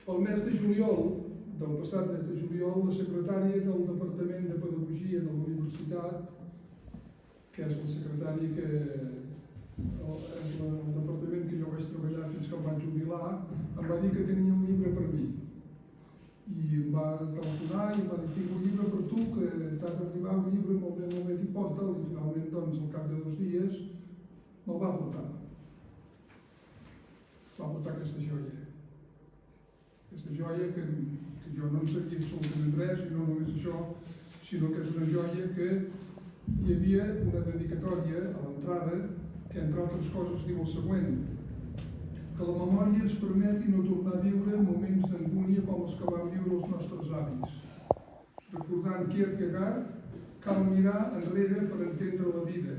El mes de juliol, del passat mes de juliol, la secretària del Departament de Pedagogia de la Universitat, que és la secretària que és el departament que jo vaig treballar fins que em vaig jubilar, em va dir que tenia un llibre per mi. I em va telefonar i em va dir: tinc un llibre per tu, que t'ha d'arribar un llibre molt bé i porta'l. I finalment, doncs, al cap de 2 dies, me'l va portar. Va portar aquesta joia. Aquesta joia que jo no en sabia absolutament res, i no només això, sinó que és una joia que hi havia una dedicatòria a l'entrada que, entre altres coses, diu el següent: que la memòria ens permeti no tornar a viure moments d'angúnia com els que van viure els nostres avis. Recordant Kierkegaard, cal mirar enrere per entendre la vida,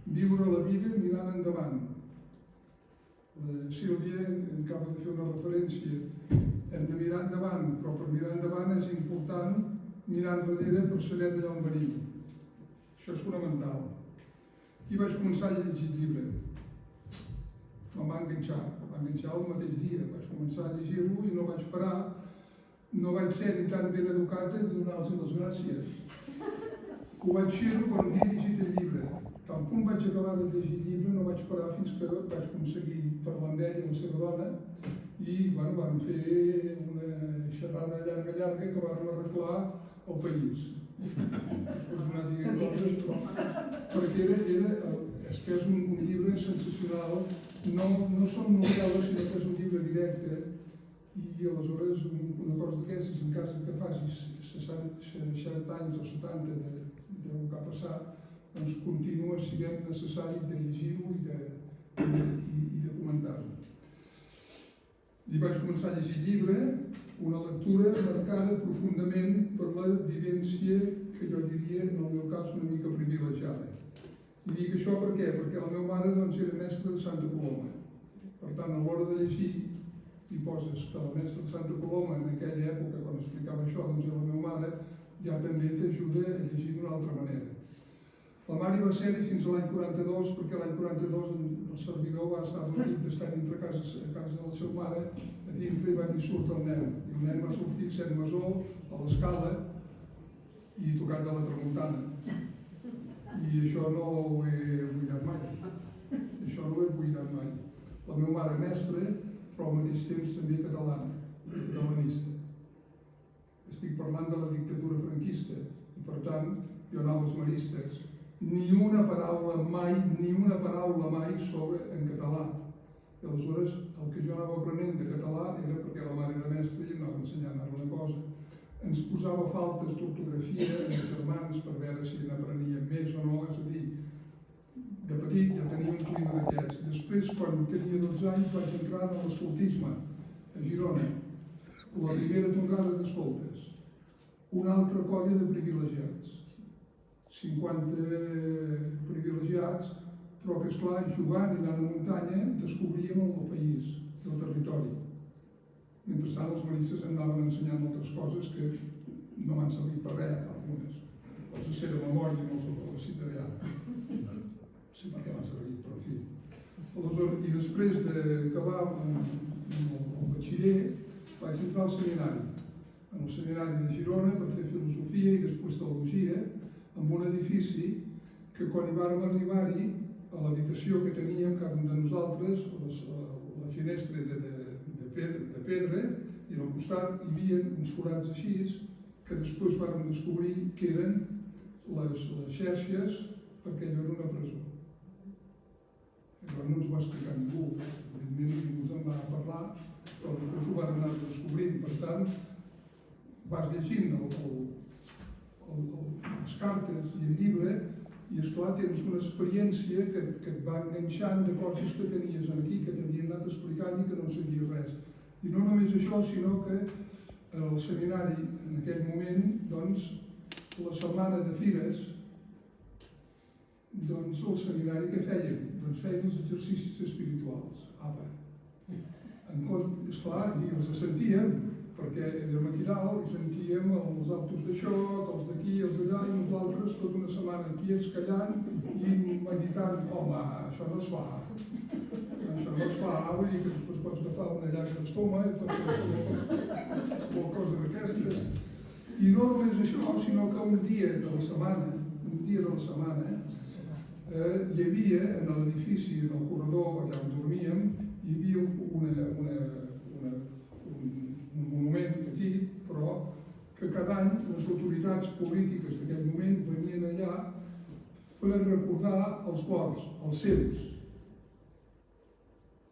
viure la vida mirant endavant. La Sílvia acaba de fer una referència: hem de mirar endavant, però per mirar endavant és important mirar enrere per saber d'allà on venim. Això és fonamental. I vaig començar a llegir el llibre. Me'n va enganxar el mateix dia. Vaig començar a llegir-lo i no vaig parar. No vaig ser ni tan ben educat de donar-los les gràcies. Ho vaig fer-ho quan havia llegit el llibre. Tal com vaig acabar de llegir el llibre, no vaig parar fins que vaig aconseguir parlar amb ell i la seva dona, i vam fer una xerrada llarga que vam arreglar el país. Després d'anar dient coses, perquè és que és un llibre sensacional. No són novel·les, sinó que és un llibre directe, i aleshores una cosa d'aquestes, en cas que facis 60 anys o 70 del que ha passat, doncs continua sent necessari de llegir-ho i de comentar-ho. I vaig començar a llegir el llibre, una lectura marcada profundament per la vivència que jo diria, en el meu cas, una mica privilegiada. I dic això per què? Perquè la meva mare era mestra de Santa Coloma. Per tant, a l'hora de llegir, i poses que la mestra de Santa Coloma, en aquella època, quan explicava això, era la meva mare, ja també t'ajuda a llegir d'una altra manera. La mare va ser-hi fins a l'any 42, perquè l'any 42 el servidor va estar dormint, d'estar dintre a casa de la seva mare, a dintre, i va dir: surt el nen. I el nen va sortir sent masó a l'escala i tocant de la tramuntana. I això no ho he buidat mai. La meva mare mestra, però al mateix temps també catalanista. Estic parlant de la dictadura franquista, i per tant, jo anava als maristes. Ni una paraula mai en català. I aleshores, el que jo anava aprenent de català era perquè la mare era mestra i anava ensenyant-me una cosa. Ens posava faltes d'ortografia amb els germans per veure si n'apreníem més o no, és a dir, de petit ja tenia un clima d'aquests. Després, quan tenia 12 anys, vaig entrar en l'escoltisme, a Girona, la primera tongada d'escoltes, una altra colla de privilegiats. 50 privilegiats, però que, esclar, jugant i anant a muntanya, descobríem el país, el territori. Mentrestant, els maristes anaven ensenyant altres coses que no m'han servit per res, algunes. Els sé de memòria, no els citaré ara. Sé per què m'han servit, però en fi. Aleshores, i després d'acabar el batxiller, vaig entrar al seminari. En el seminari de Girona per fer filosofia i després teologia, amb un edifici que quan hi vàrem arribar-hi, a l'habitació que teníem cada un de nosaltres, la finestra de pedra, i al costat hi havia uns forats així, que després vàrem descobrir que eren les xerxes, perquè allò era una presó. Però no ens ho va explicar ningú, evidentment ningú se'n va parlar, però després ho vàrem anar descobrint. Per tant, vas llegint les cartes i el llibre, i esclar, tens una experiència que et va enganxant de coses que tenies aquí, que t'havien anat explicant i que no sabies res. I no només això, sinó que al seminari, en aquell moment, doncs, la setmana de fires, doncs el seminari què feien? Doncs feien els exercicis espirituals. Apa. Esclar, i els sentíem, perquè érem aquí dalt i sentíem els autos d'això, els d'aquí, els d'allà, i nosaltres tota una setmana aquí callant i meditant. Home, això no es fa. això no es fa, vull dir que després pots agafar una llaga d'estómac o cosa d'aquestes. I no només això, sinó que un dia de la setmana, hi havia en l'edifici, en el corredor allà on dormíem, hi havia un monument petit, però que cada any les autoritats polítiques d'aquell moment venien allà per recordar els morts, els seus,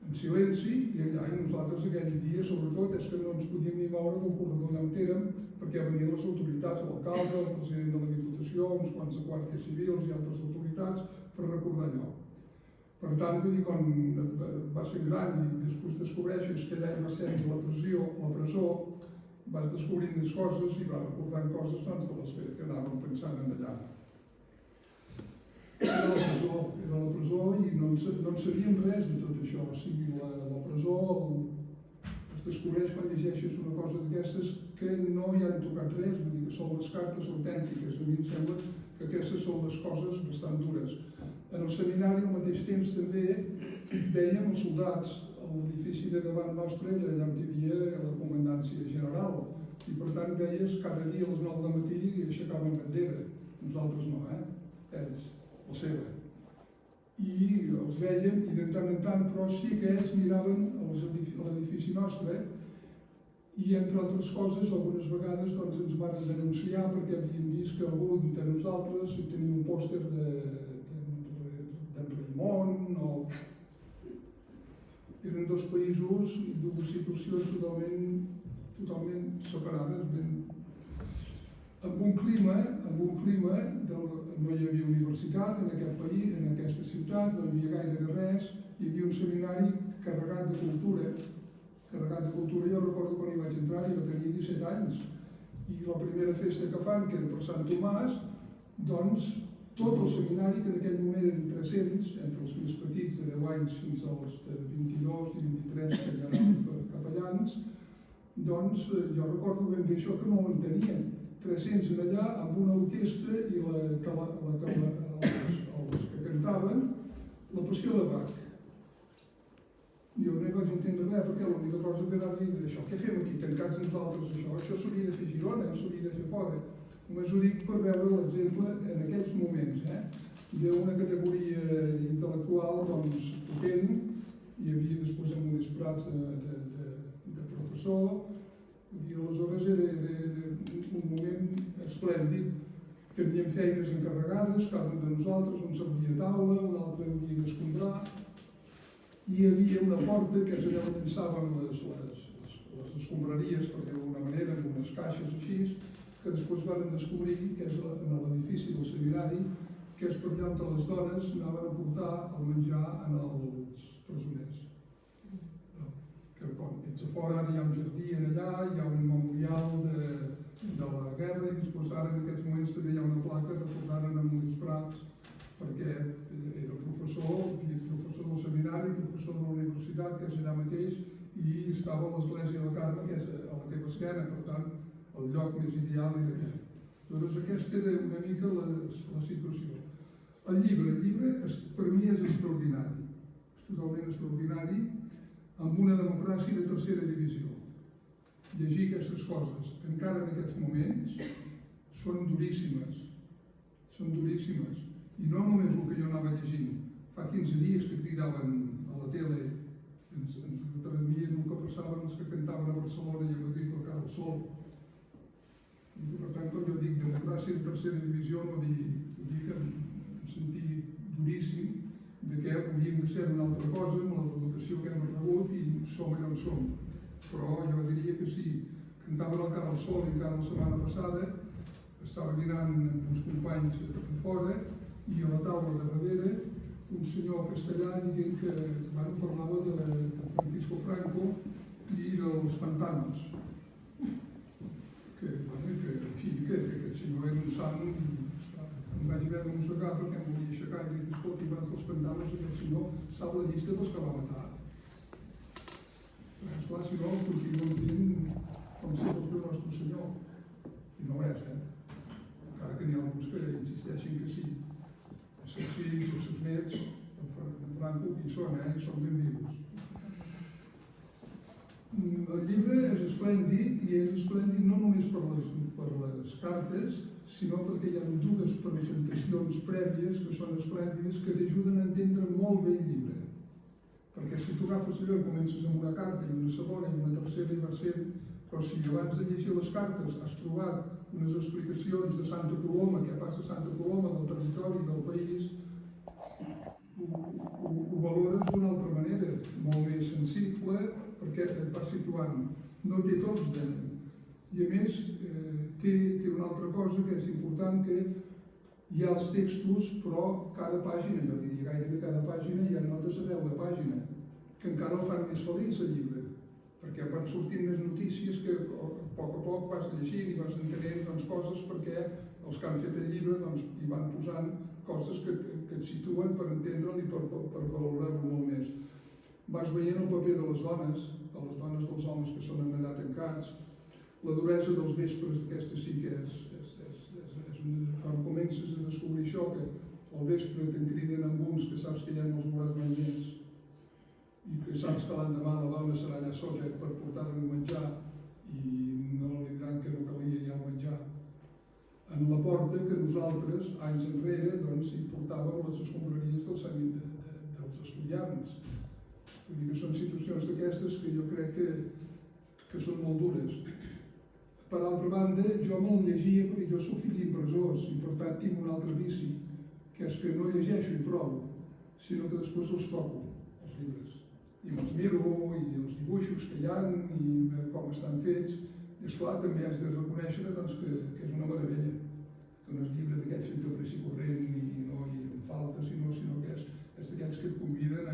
en silenci, i allà, i nosaltres aquell dia, sobretot, és que no ens podíem ni moure del corredor allà on érem, perquè venien les autoritats, l'alcalde, el president de la Diputació, uns quants de guàrdies civils i altres autoritats, per recordar allò. Per tant, vull dir, quan vas ser gran i després descobreixes que allà hi va ser la presó, vas descobrint les coses i vas recordant coses doncs, de les que anàvem pensant en allà. Era la presó i no en sabíem res de tot això. O sigui, la presó es descobreix quan llegeixes una cosa d'aquestes que no hi han tocat res, vull dir que són les cartes autèntiques. A mi em sembla que aquestes són les coses bastant dures. En el seminari, al mateix temps, també veiem els soldats a l'edifici de davant nostre, allà on hi havia la comandància general. I per tant veies cada dia a les 9 del matí i aixecaven bandera. Nosaltres no, ells, la seva. I els vèiem i de tant en tant, però sí que ells miraven a l'edifici nostre i, entre altres coses, algunes vegades doncs, ens van denunciar perquè havíem vist que algú de nosaltres tenia un pòster d'en Raimon o... Eren dos països i dues situacions totalment separades, amb un clima no hi havia universitat en aquest país, en aquesta ciutat, no hi havia gaire res, hi havia un seminari carregat de cultura. Jo recordo quan hi vaig entrar, jo tenia 17 anys, i la primera festa que fan, que era per Sant Tomàs, doncs tot el seminari, que en aquell moment eren 300, entre els més petits de 10 anys fins als de 22 i 23 que ja anaven capellans, doncs jo recordo ben bé això que no ho entenien. 300 allà amb una orquestra i els que cantaven la Passió de Bach. Jo no hi vaig entendre res perquè l'única cosa que anava a dir d'això, què fem aquí, tancats nosaltres això s'hauria de fer a Girona, s'hauria de fer fora. Només ho dic per veure l'exemple en aquells moments, d'una categoria intel·lectual doncs potent, hi havia després en Modest Prats de professor, i aleshores era un moment esplèndid. Teníem feines encarregades, cada un de nosaltres, un servia a taula, un altre havia d'escombrar, i hi havia una porta que és allà on llançàvem les escombraries, per dir-ho d'alguna manera, amb unes caixes així, que després van descobrir que és en l'edifici del seminari, que és per allà on les dones anaven a portar el menjar als presoners. Que quan ets a fora ara hi ha un jardí allà, hi ha un memorial de la guerra i després ara en aquests moments també hi ha una placa recordant en Modest Prats perquè era professor del seminari, professor de la universitat, que és allà mateix, i estava a l'església de Carme, que és a la teva esquena, per tant, el lloc més ideal era aquest. Llavors aquesta era una mica la situació. El llibre per mi és extraordinari, és totalment extraordinari, amb una democràcia de tercera divisió. Llegir aquestes coses, encara en aquests moments, són duríssimes. I no només el que jo anava llegint. Fa 15 dies que cridaven a la tele, ens transmien el que passaven els que cantaven a Barcelona i a Madrid al Carol Sol. I per tant, quan jo dic democràcia de tercera divisió, no dic en sentit duríssim, de que hauríem de ser una altra cosa amb l'educació que hem rebut i som allà on som. Però jo diria que sí. Cantaven al Carol Sol encara la setmana passada, estava mirant uns companys de fora i a la taula de darrere un senyor castellà dient que parlava de Francisco Franco i dels pantanos. Que aquest senyor era un sant, em vaig haver de mossegar perquè em volia aixecar i dir, escolta, abans dels pantanos aquest senyor sap la llista dels que va matar. Esclar, si no, continuem dient com si fos el nostre senyor. I no és, encara que n'hi ha alguns que insisteixen que sí. Els seus fills, els seus nets, de Franco hi són ben vius. El llibre és esplèndid, i és esplèndid no només per les cartes, sinó perquè hi ha dues presentacions prèvies que són esplèndides, que t'ajuden a entendre molt bé el llibre. Perquè si tu agafes allò i comences amb una carta i una segona i una tercera i vas fent, però si abans de llegir les cartes has trobat unes explicacions de Santa Coloma, què passa a Santa Coloma, del territori, del país, ho valores d'una altra manera, molt més sensible, perquè et va situant. No té tots d'ell. I a més, té una altra cosa que és important, que hi ha els textos, però cada pàgina, jo diria gairebé cada pàgina, hi ha notes a peu de pàgina, que encara el fan més feliç el llibre, perquè van sortint més notícies que a poc vas llegint i vas entenent coses, perquè els que han fet el llibre hi van posant coses que et situen per entendre'l i per valorar-lo molt més. Vas veient el paper de les dones, a les dones dels homes que són en allà tancats, la duresa dels vespres, aquesta sí que és quan comences a descobrir això, que al vespre te'n criden amb uns que saps que ja no els veuràs mai més i que saps que l'endemà la dona serà allà sota per portar-li menjar i no li diran que no calia ja el menjar. En la porta que nosaltres, anys enrere, hi portàvem les escombraries dels estudiants. Vull dir que són situacions d'aquestes que jo crec que són molt dures. Per altra banda, jo me'l llegia perquè jo soc fill d'impressors i per tant tinc un altre vici, que és que no llegeixo i prou, sinó que després els toco, els llibres. I me'ls miro, i els dibuixos que hi ha, i com estan fets. I esclar, també has de reconèixer que és una meravella, que no és llibre d'aquells fet a pressa corrent i no amb faltes, sinó que és d'aquells que et conviden a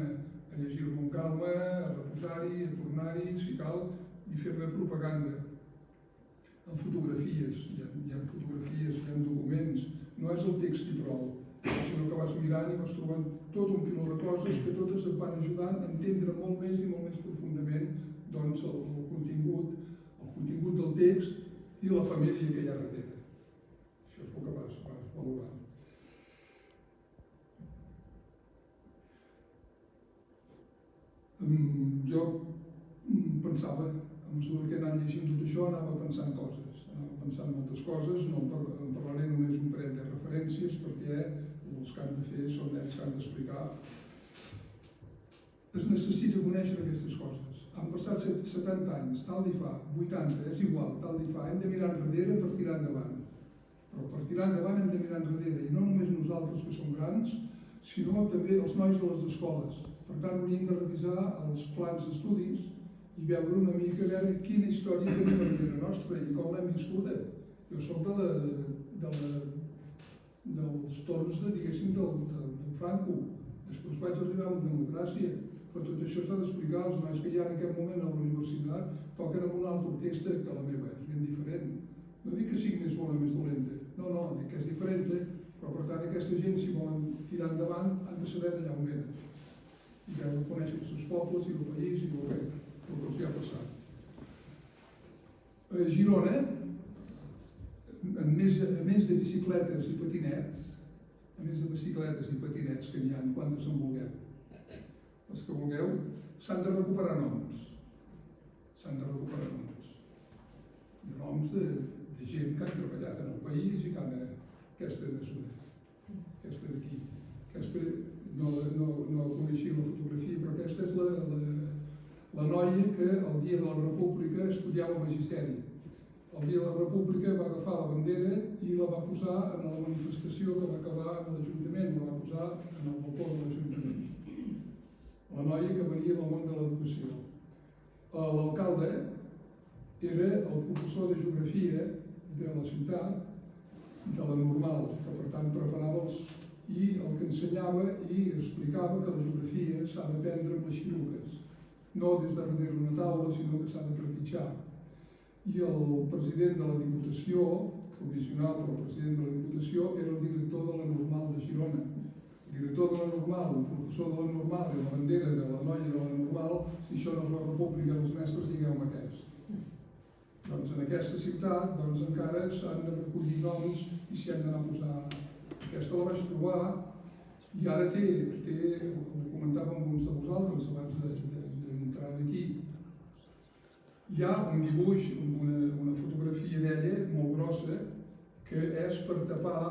llegir-lo amb calma, a reposar-hi, a tornar-hi, si cal, i fer-ne propaganda. En fotografies, hi ha fotografies, hi ha documents, no és el text i prou, sinó que vas mirant i vas trobant tot un piló de coses que totes et van ajudant a entendre molt més i molt més profundament el contingut del text i la família que hi ha darrere. Això és el que vas valorant. Jo pensava, a mesura que he anat llegint tot això, anava pensant moltes coses, no en parlaré només un parell de referències perquè els que han de fer són ells que han d'explicar. Es necessita conèixer aquestes coses. Han passat 70 anys, tal li fa, 80, és igual, tal li fa. Hem de mirar enrere per tirar endavant. Però per tirar endavant hem de mirar enrere, i no només nosaltres que som grans, sinó també els nois de les escoles. Per tant, hauríem de revisar els plans d'estudis i veure una mica a veure quina història tenim a la nostra i com l'hem viscuda. Jo soc dels torns, diguéssim, del Franco. Després vaig arribar a la democràcia, però tot això s'ha d'explicar. Els nois que hi ha en aquest moment a la universitat toquen amb una altra orquestra que la meva, és ben diferent. No dic que sigui més bona o més dolenta, no, dic que és diferent, però per tant aquesta gent, si volen tirar endavant, han de saber d'allà on venen. I que conèixer els seus pobles i el país i el que els hi ha passat. A Girona, a més de bicicletes i patinets, que n'hi ha, quantes en vulgueu? Els que vulgueu, s'han de recuperar noms. De noms de gent que han treballat en el país i que han aquesta d'aquí. Aquesta no coneixia la fotografia, però aquesta és la noia que el dia de la República estudiava magisteri. El dia de la República va agafar la bandera i la va posar en la manifestació que va acabar a l'Ajuntament, la va posar en el balcó de l'Ajuntament. La noia que venia del món de l'educació. L'alcalde era el professor de geografia de la ciutat, de la normal, que per tant preparava i el que ensenyava i explicava que la geografia s'ha d'aprendre amb les xiruques, no des de darrere una taula, sinó que s'ha de trepitjar. I el president de la Diputació, provisional, però el president de la Diputació era el director de la Normal de Girona. El director de la Normal, el professor de la Normal i la bandera de la noia de la Normal, si això no és la República dels Mestres, digueu-me què és. Doncs en aquesta ciutat encara s'han de recollir noms i s'hi han d'anar a posar. Aquesta la vaig trobar I ara té, ho comentava amb uns de vosaltres abans d'entrar aquí, hi ha un dibuix, una fotografia d'ella molt grossa que és per tapar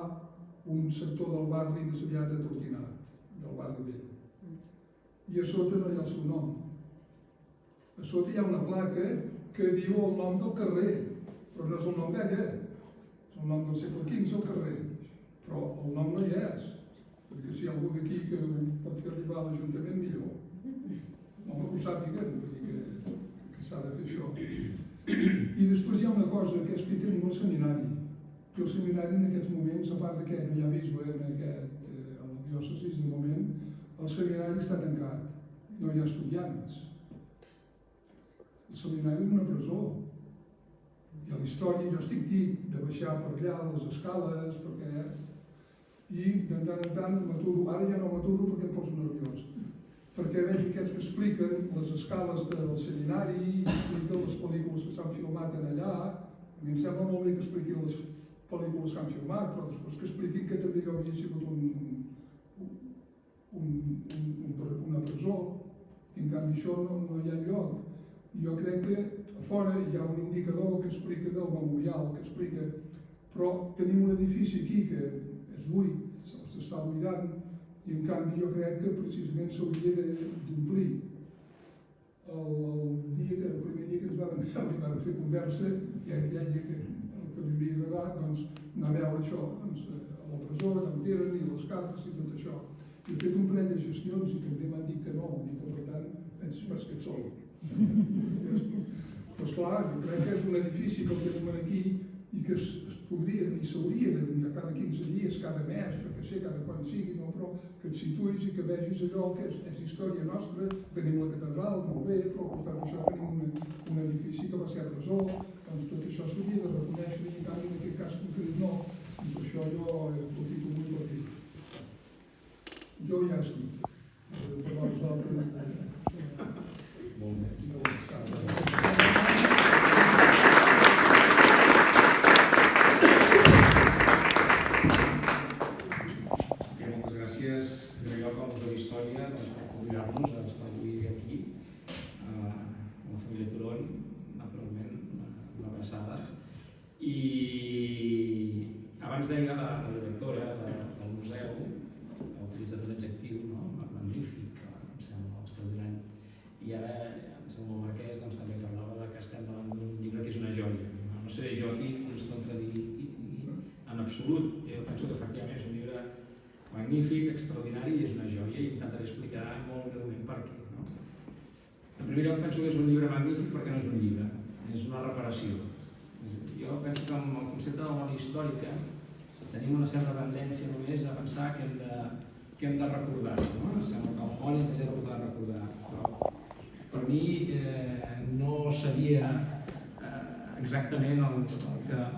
un sector del barri més aviat atrotinat, del barri vell. I a sota no hi ha el seu nom. A sota hi ha una placa que diu el nom del carrer, però no és el nom d'ella, és el nom del segle XV al carrer, però el nom no hi és, perquè si hi ha algú d'aquí que pot fer arribar a l'Ajuntament, millor. Home, que ho sàpiguen, que s'ha de fer això. I després hi ha una cosa, que és que tenim el seminari. I el seminari en aquests moments, a part que no hi ha bisbe a la diòcesi de moment, el seminari està tancat, no hi ha estudiants. El seminari és una presó. I a la història jo estic dit de baixar per allà les escales, perquè... I de tant en tant m'aturo, ara ja no m'aturo perquè em poso nerviós. Perquè veig aquests que expliquen les escales del seminari, i expliquen les pel·lícules que s'han filmat allà. A mi em sembla molt bé que expliquin les pel·lícules que han filmat, però després que expliquin que també havia sigut una presó. En canvi, això no hi ha lloc. Jo crec que a fora hi ha un indicador que explica del memorial, que explica... Però tenim un edifici aquí que és buit, s'està buidant, i en canvi jo crec que precisament s'hauria d'omplir. El primer dia que ens vam fer conversa, ja ell deia que el que li havia agradat, doncs, anar a veure això, a la presó, allà on eren, i les cartes i tot això. He fet un parell de gestions i també m'han dit que no, per tant, penses pas que ets sol. Però esclar, jo crec que és un edifici que el tenim aquí i que es podria, i s'hauria de mirar cada 15 dies, cada mes, perquè sé, cada quan sigui, no? Però que et situïs i que vegis allò que és història nostra. Tenim la catedral, molt bé, però al costat d'això tenim un edifici que va ser presó, doncs tot això s'hauria de reconèixer i tant en aquest cas concret no. I per això jo aprofito molt per dir. Jo ja estic. Per vosaltres... Molt bé. Moltes gràcies, en primer lloc, a l'autor d'història, per convidar-nos a estar avui aquí, a la família Turon, naturalment, una abraçada. I abans deia la directora del museu, ha utilitzat un adjectiu, no? Magnífic, em sembla extraordinari. I ara, em sembla el Marquès, doncs, també parlava que estem davant d'un llibre que és una joia. No seré jo aquí que us contradir en absolut. Jo penso que efectivament és un llibre magnífic, extraordinari i és una joia i intentaré explicar molt breument per què. No? En primer lloc penso que és un llibre magnífic perquè no és un llibre, és una reparació. Jo penso que amb el concepte de memòria històrica tenim una certa tendència només a pensar que hem de recordar. No? Sembla que la memòria ens ha de recordar. Però per mi no seria exactament el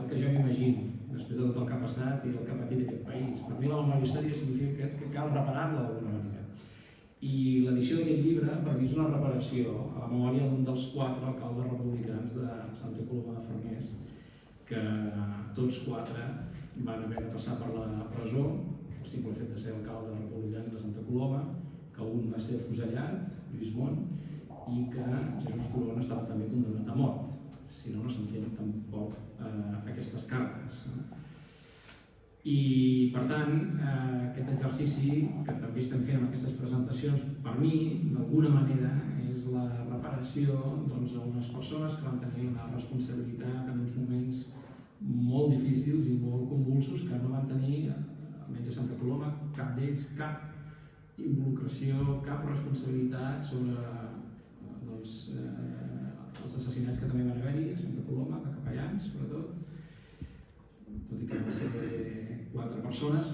que jo m'imagino després de tot el que ha passat i el que ha patit aquest país. Per mi la memòria històrica significa que cal reparar-la d'alguna manera. I l'edició d'aquest llibre per mi és una reparació a la memòria d'un dels 4 alcaldes republicans de Santa Coloma de Farners, que tots 4 van haver de passar per la presó, el simple fet de ser alcalde republicans de Santa Coloma, que un va ser afusellat, Lluís Mont, i que Jesús Turon estava també condemnat a mort. Si no, no s'entén tampoc aquestes cartes. I, per tant, aquest exercici que també estem fent amb aquestes presentacions, per mi, d'alguna manera, és la reparació a unes persones que van tenir una responsabilitat en uns moments molt difícils i molt convulsos que no van tenir, almenys a Santa Coloma, cap d'ells, cap involucració, cap responsabilitat sobre els assassinats que també van haver-hi a Santa Coloma, de capellans, sobretot, tot i que van ser 4 persones,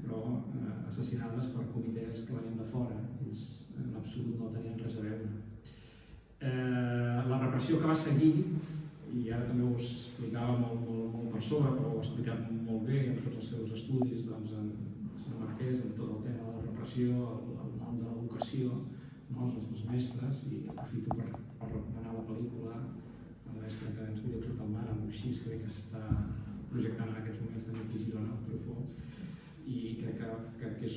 però assassinades per comitès que venien de fora, ells en absolut no tenien res a veure. La repressió que va seguir, i ara també ho explicava molt per sobre, però ho ha explicat molt bé en tots els seus estudis, en Sant Marquès, en tot el tema de la repressió, el nom de l'educació, els nostres mestres, i aprofito per recomanar la pel·lícula, el mestre que ens volia portar al mar, amb Uxís, crec que s'està projectant en aquests moments també aquí a Girona, el Truffaut. i crec que és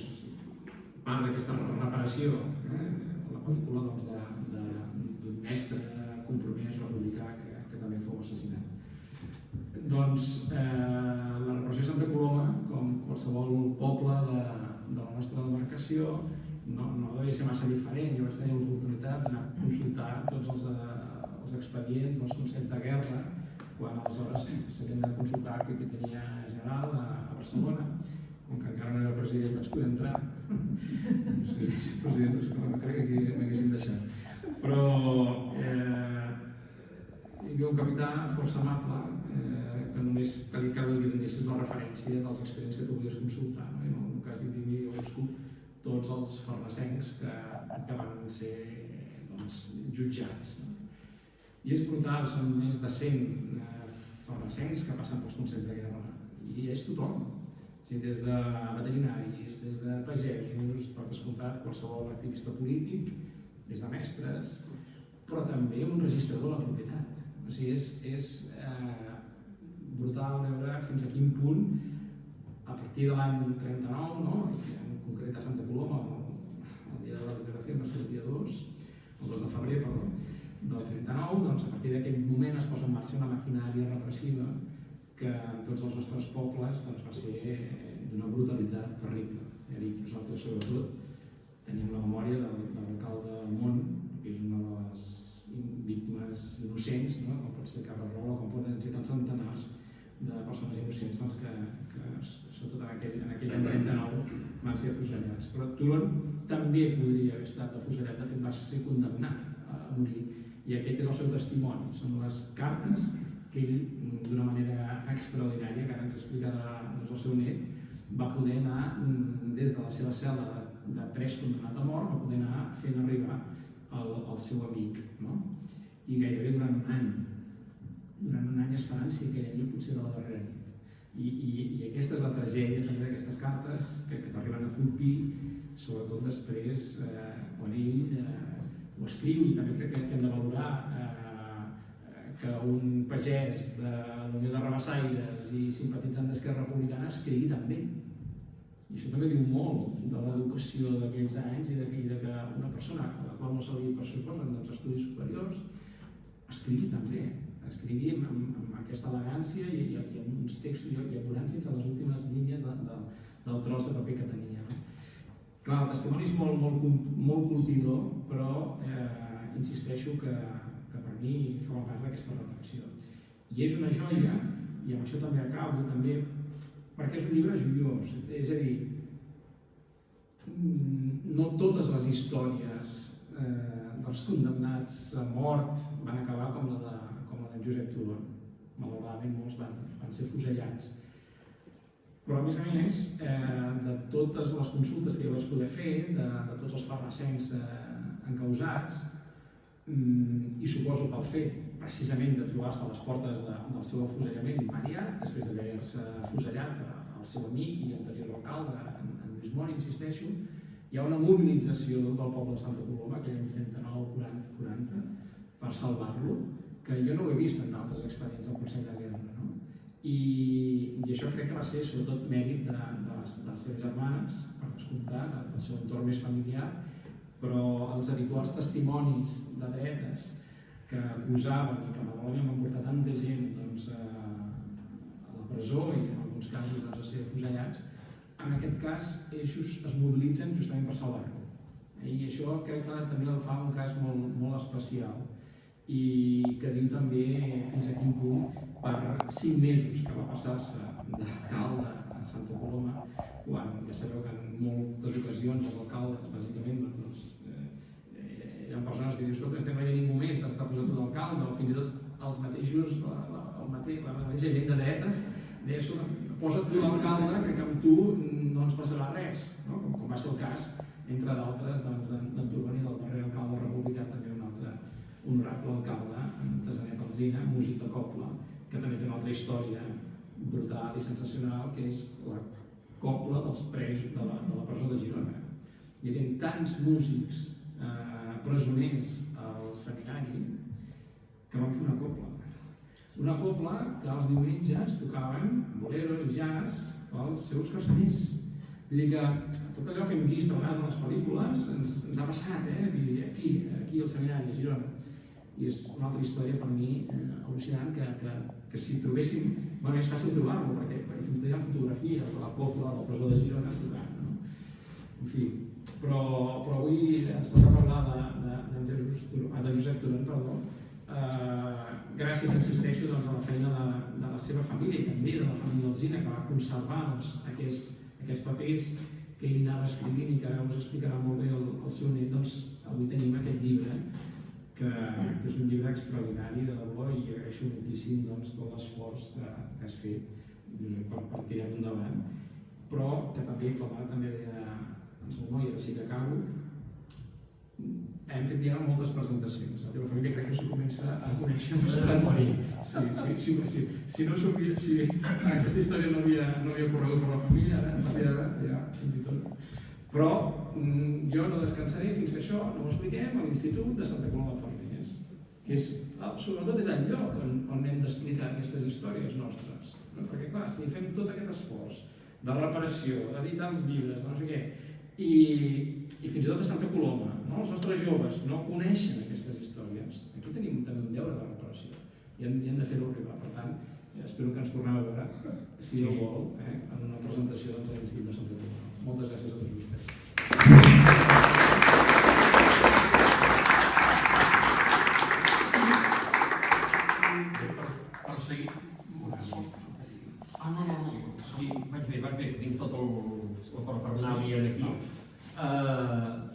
part d'aquesta reparació, la pel·lícula d'un mestre compromès republicà que també fou assassinat. Doncs la repressió de Santa Coloma, com qualsevol poble de la nostra demarcació, no devia ser massa diferent. Jo vaig tenir l'oportunitat d'anar a consultar tots els expedients dels consells de guerra quan aleshores s'havien de consultar que aquí tenia general a Barcelona. Com que encara no era president vaig poder entrar. Sí, president, no crec que m'haguessin deixat. Però hi havia un capità força amable que només calia que li donessis la referència dels expedients que tu volies consultar. I en el cas d'Indimi jo busco tots els farnesencs que van ser jutjats. I és brutal, són més de 100 farnesencs que passen pels consells de guerra. I és tothom. Des de veterinaris, des de pagesos, per descomptat qualsevol activista polític, des de mestres, però també un registrador de la propietat. O sigui, és brutal veure fins a quin punt, a partir de l'any 39, i en concret a Santa Coloma, el dia de la liberació, va ser el dia 2 de febrer, del 39, doncs a partir d'aquell moment es posa en marxa una maquinària repressiva que en tots els nostres pobles va ser d'una brutalitat terrible. Ja dic, nosaltres sobretot tenim la memòria de l'alcalde Mont, que és una de les víctimes innocents, com pot ser Cabarrola, com poden ser tants centenars de persones innocents que sobretot en aquell any 39 van ser afusellats. Però Turon també podria haver estat afusellat, de fet va ser condemnat a morir, i aquest és el seu testimoni, són les cartes que ell, d'una manera extraordinària, que ara ens explicarà el seu net, va poder anar des de la seva cel·la de pres condemnat a mort, va poder anar fent arribar al seu amic. I gairebé durant un any esperant si aquella nit potser era la darrera nit. I aquesta és la tragèdia també d'aquestes cartes que t'arriben a colpir, sobretot després quan ell ho escriu, i també crec que hem de valorar que un pagès de la Unió de Rabassaires i simpatitzant d'Esquerra Republicana escrigui també. I això també diu molt de l'educació d'aquells anys i de que una persona a la qual no se li pressuposen estudis superiors escrigui també, escrigui amb aquesta elegància i amb uns textos i apurant fins a les últimes línies del tros de paper que tenia. Clar, el testimoni és molt colpidor, però insisteixo que per mi forma part d'aquesta reflexió. I és una joia, i amb això també acabo, perquè és un llibre joiós. És a dir, no totes les històries dels condemnats a mort van acabar com la d'en Josep Turon. Malauradament molts van ser fusellats. Però a més, de totes les consultes que jo vaig poder fer, de tots els farnesencs encausats, i suposo pel fet precisament de trobar-se a les portes del seu afusellament immediat, després d'haver-se afusellat el seu amic i anterior alcalde, en Lluís Mori, insisteixo, hi ha una mobilització del poble de Santa Coloma, aquell any 39-40, per salvar-lo, que jo no ho he vist en altres expedients del Consell de Guerra. I això crec que va ser sobretot mèrit de les seves germanes, per descomptat, del seu entorn més familiar, però els habituals testimonis de dretes que acusaven i que malauradament van portar tanta gent a la presó i en alguns casos a ser afusellats, en aquest cas ells es mobilitzen justament per salvar-lo. I això crec que també el fa un cas molt especial i que diu també fins a quin punt per 5 mesos que va passar-se d'alcalde a Santa Coloma, quan ja sabeu que en moltes ocasions els alcaldes bàsicament hi ha persones que diuen escolta, que no hi ha ningú més, t'està posant tu d'alcalde, o fins i tot els mateixos, la mateixa gent de dretes deia, escolta, posa't tu d'alcalde que amb tu no ens passarà res, com va ser el cas, entre d'altres, d'en Turon i del darrer alcalde republicà, també un altre honorable alcalde, de Sanet Alzina, músic de Cobla, que també té una altra història brutal i sensacional, que és la cobla dels presos de la presó de Girona. Hi havia tants músics presoners al seminari que van fer una cobla. Una cobla que els diumenges tocaven boleros i jazz pels seus carcellers. Vull dir que tot allò que hem vist a vegades a les pel·lícules ens ha passat, vull dir, aquí al seminari, a Girona. I és una altra història per mi al·lucinant que si trobéssim, bueno, és fàcil trobar-lo, perquè fins i tot hi ha fotografies de la copla de la presó de Girona tocant, no? En fi, però avui ens toca parlar de Josep Turon, perdó. Gràcies, insisteixo, doncs, a la feina de la seva família i també de la família Alsina, que va conservar doncs, aquests papers que ell anava escrivint i que ara us explicarà molt bé el seu net. Doncs, avui tenim aquest llibre, que és un llibre extraordinari de debò, i agraeixo moltíssim doncs, tot l'esforç que has fet, Josep, per tirar-ho endavant, però que també, com ara també deia en Salmó, i ara sí que acabo, hem fet ja moltes presentacions. La teva família crec que s'ho comença a conèixer bastant bé. Sí. Si aquesta història no havia corregut per la família, ara ja fins i tot. Però jo no descansaré fins que això no ho expliquem a l'Institut de Santa Coloma de Farners, que és, sobretot és el lloc on hem d'explicar aquestes històries nostres. Perquè clar, si fem tot aquest esforç de reparació, d'editar els llibres, de no sé què, i fins i tot a Santa Coloma, els nostres joves no coneixen aquestes històries, aquí tenim també un deure de reparació i hem de fer-ho arribar. Per tant, espero que ens tornem a veure, si Déu vol, en una presentació a l'Institut de Santa Coloma. Moltes gràcies a tots vostès. Per seguir... No. Sí, vaig bé, tinc tot la parafernàlia aquí.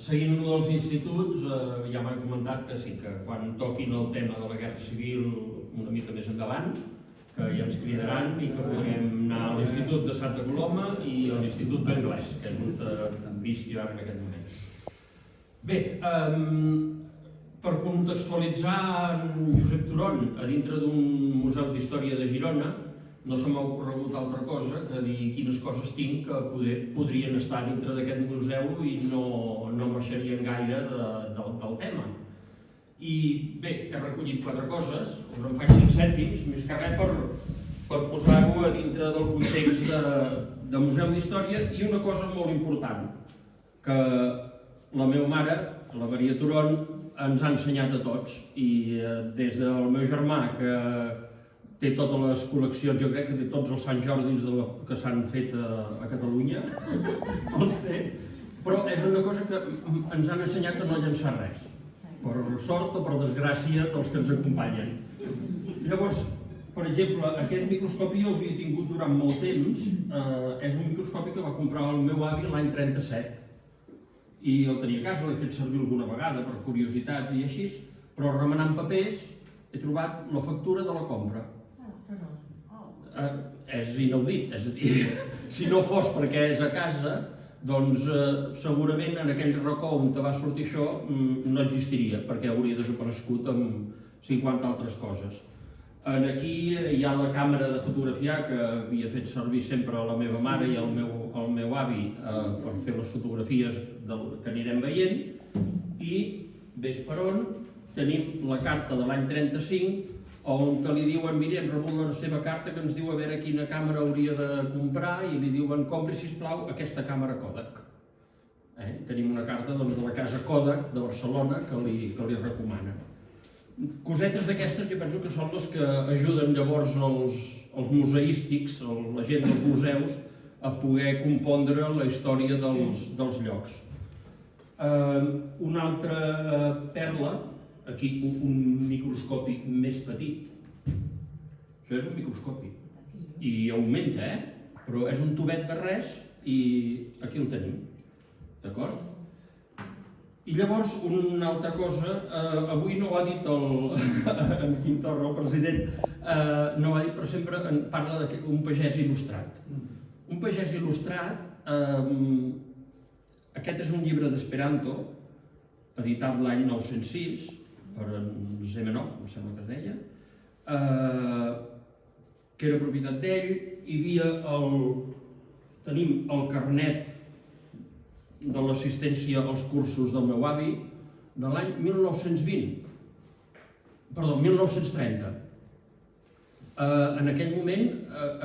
Seguint un dels instituts, ja m'han comentat que sí, que quan toquin el tema de la Guerra Civil una mica més endavant, que ja ens cridaran i que podrem anar a l'Institut de Santa Coloma i a l'Institut d'Anglès, que és on visc jo ara en aquest moment. Bé, per contextualitzar Josep Turon a dintre d'un museu d'història de Girona, no se m'ha ocorregut altra cosa que dir quines coses tinc que podrien estar dintre d'aquest museu i no marxarien gaire del tema. I bé, he recollit 4 coses, us en faig 5 cèntims, més que res per posar-ho a dintre del context de museu d'història, i una cosa molt important, que la meva mare, la Maria Turon, ens ha ensenyat a tots, i des del meu germà, que té totes les col·leccions, jo crec que té tots els Sant Jordis que s'han fet a Catalunya, els té, però és una cosa que ens han ensenyat a no llançar res, per sort o per desgràcia dels que ens acompanyen. Llavors, per exemple, aquest microscopi jo l'havia tingut durant molt temps, és un microscopi que va comprar el meu avi l'any 37, i el tenia a casa, l'he fet servir alguna vegada per curiositats i així, però remenant papers he trobat la factura de la compra. És inaudit, és a dir, si no fos perquè és a casa, doncs segurament en aquell racó on te va sortir això no existiria, perquè hauria desaparegut amb 50 altres coses. Aquí hi ha la càmera de fotografiar que havia fet servir sempre la meva mare i el meu avi per fer les fotografies que anirem veient, i ves per on tenim la carta de l'any 35 on li diuen, mira, hem rebut la seva carta que ens diu a veure quina càmera hauria de comprar, i li diuen, compri, sisplau, aquesta càmera Kodak. Tenim una carta de la casa Kodak de Barcelona que li recomana. Cosetes d'aquestes jo penso que són les que ajuden llavors els museístics, la gent dels museus, a poder compondre la història dels llocs. Una altra perla, aquí un microscopi més petit. Això és un microscopi. I augmenta, però és un tubet de res i aquí el tenim. D'acord? I llavors, una altra cosa, avui no ho ha dit en Quim Torra, el president, no ho ha dit, però sempre parla d'un pagès il·lustrat. Un pagès il·lustrat, aquest és un llibre d'Esperanto, editat l'any 906, per en Zamenhof, em sembla que es deia, que era propietat d'ell. Tenim el carnet de l'assistència als cursos del meu avi de l'any 1930. En aquell moment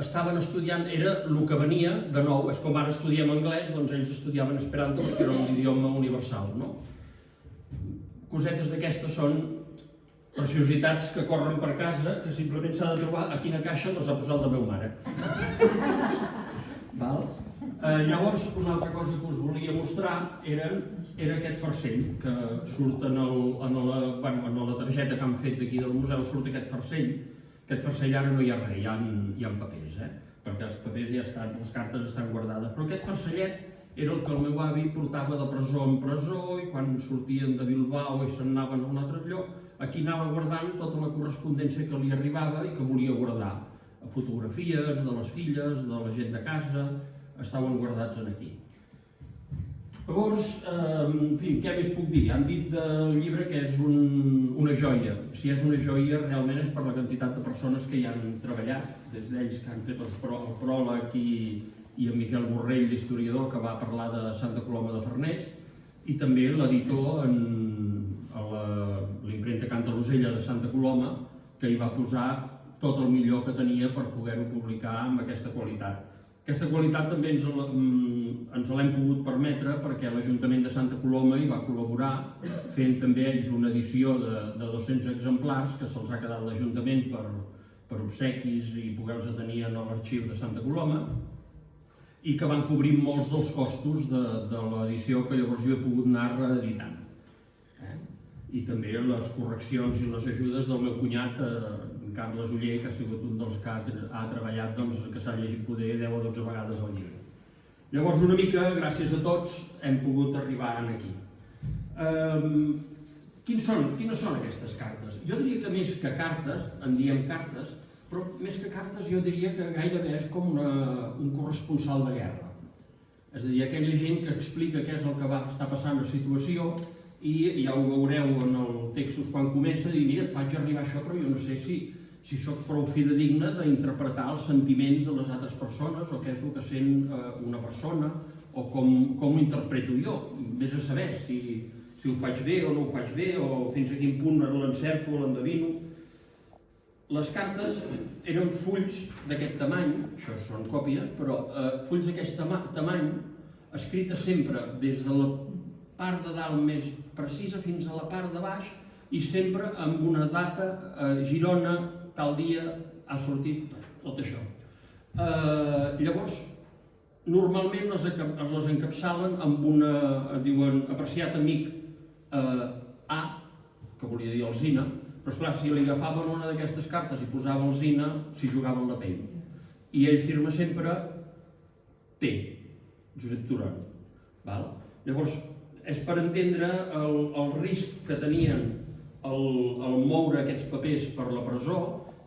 estaven estudiant, era el que venia de nou, és com ara estudiem anglès, doncs ells estudiaven esperanto perquè era un idioma universal, no? Cosetes d'aquestes són preciositats que corren per casa, que simplement s'ha de trobar a quina caixa les ha posat la meva mare. Val? Llavors, una altra cosa que us volia mostrar era aquest farcell, que surt en la targeta que han fet d'aquí del museu, surt aquest farcell. Aquest farcell ara no hi ha res, hi ha papers, perquè els papers ja estan, les cartes estan guardades. Però aquest farcellet era el que el meu avi portava de presó en presó i quan sortien de Bilbao i se'n anaven a un altre lloc, aquí anava guardant tota la correspondència que li arribava i que volia guardar. Fotografies de les filles, de la gent de casa, estaven guardats aquí. Llavors, en fi, què més puc dir? Han dit del llibre que és una joia. Si és una joia, realment és per la quantitat de persones que hi han treballat, des d'ells que han fet el pròleg i en Miquel Borrell, l'historiador, que va parlar de Santa Coloma de Farners, i també l'editor a l'impremta Cantalosella de Santa Coloma, que hi va posar tot el millor que tenia per poder-ho publicar amb aquesta qualitat. Aquesta qualitat també ens l'hem pogut permetre perquè l'Ajuntament de Santa Coloma hi va col·laborar fent també ells una edició de 200 exemplars que se'ls ha quedat l'Ajuntament per obsequis i poder-los tenir en l'arxiu de Santa Coloma i que van cobrir molts dels costos de l'edició que llavors jo he pogut anar reeditant. I també les correccions i les ajudes del meu cunyat, en Carles Oller, que ha sigut un dels que ha treballat, que s'ha llegit poder 10 o 12 vegades el llibre. Llavors, una mica, gràcies a tots, hem pogut arribar aquí. Quines són aquestes cartes? Jo diria que més que cartes, en diem cartes, però més que cartes jo diria que gairebé és com un corresponsal de guerra. És a dir, aquella gent que explica què és el que va estar passant a la situació i ja ho veureu en el text quan comença, dir, mira, et faig arribar això, però jo no sé si sóc prou fidedigna d'interpretar els sentiments de les altres persones o què és el que sent una persona o com ho interpreto jo. Vés a saber si ho faig bé o no ho faig bé o fins a quin punt l'encerto o l'endevino. Les cartes eren fulls d'aquest tamany, això són còpies, però fulls d'aquest tamany, escrites sempre des de la part de dalt més precisa fins a la part de baix i sempre amb una data, Girona, tal dia ha sortit tot això. Llavors, normalment les encapçalen amb una, diuen, apreciat amic A, que volia dir Alsina, però esclar, si li agafaven una d'aquestes cartes i posava Alsina, s'hi jugaven la pell. I ell firma sempre T, Josep Turon. Llavors, és per entendre el risc que tenien al moure aquests papers per la presó,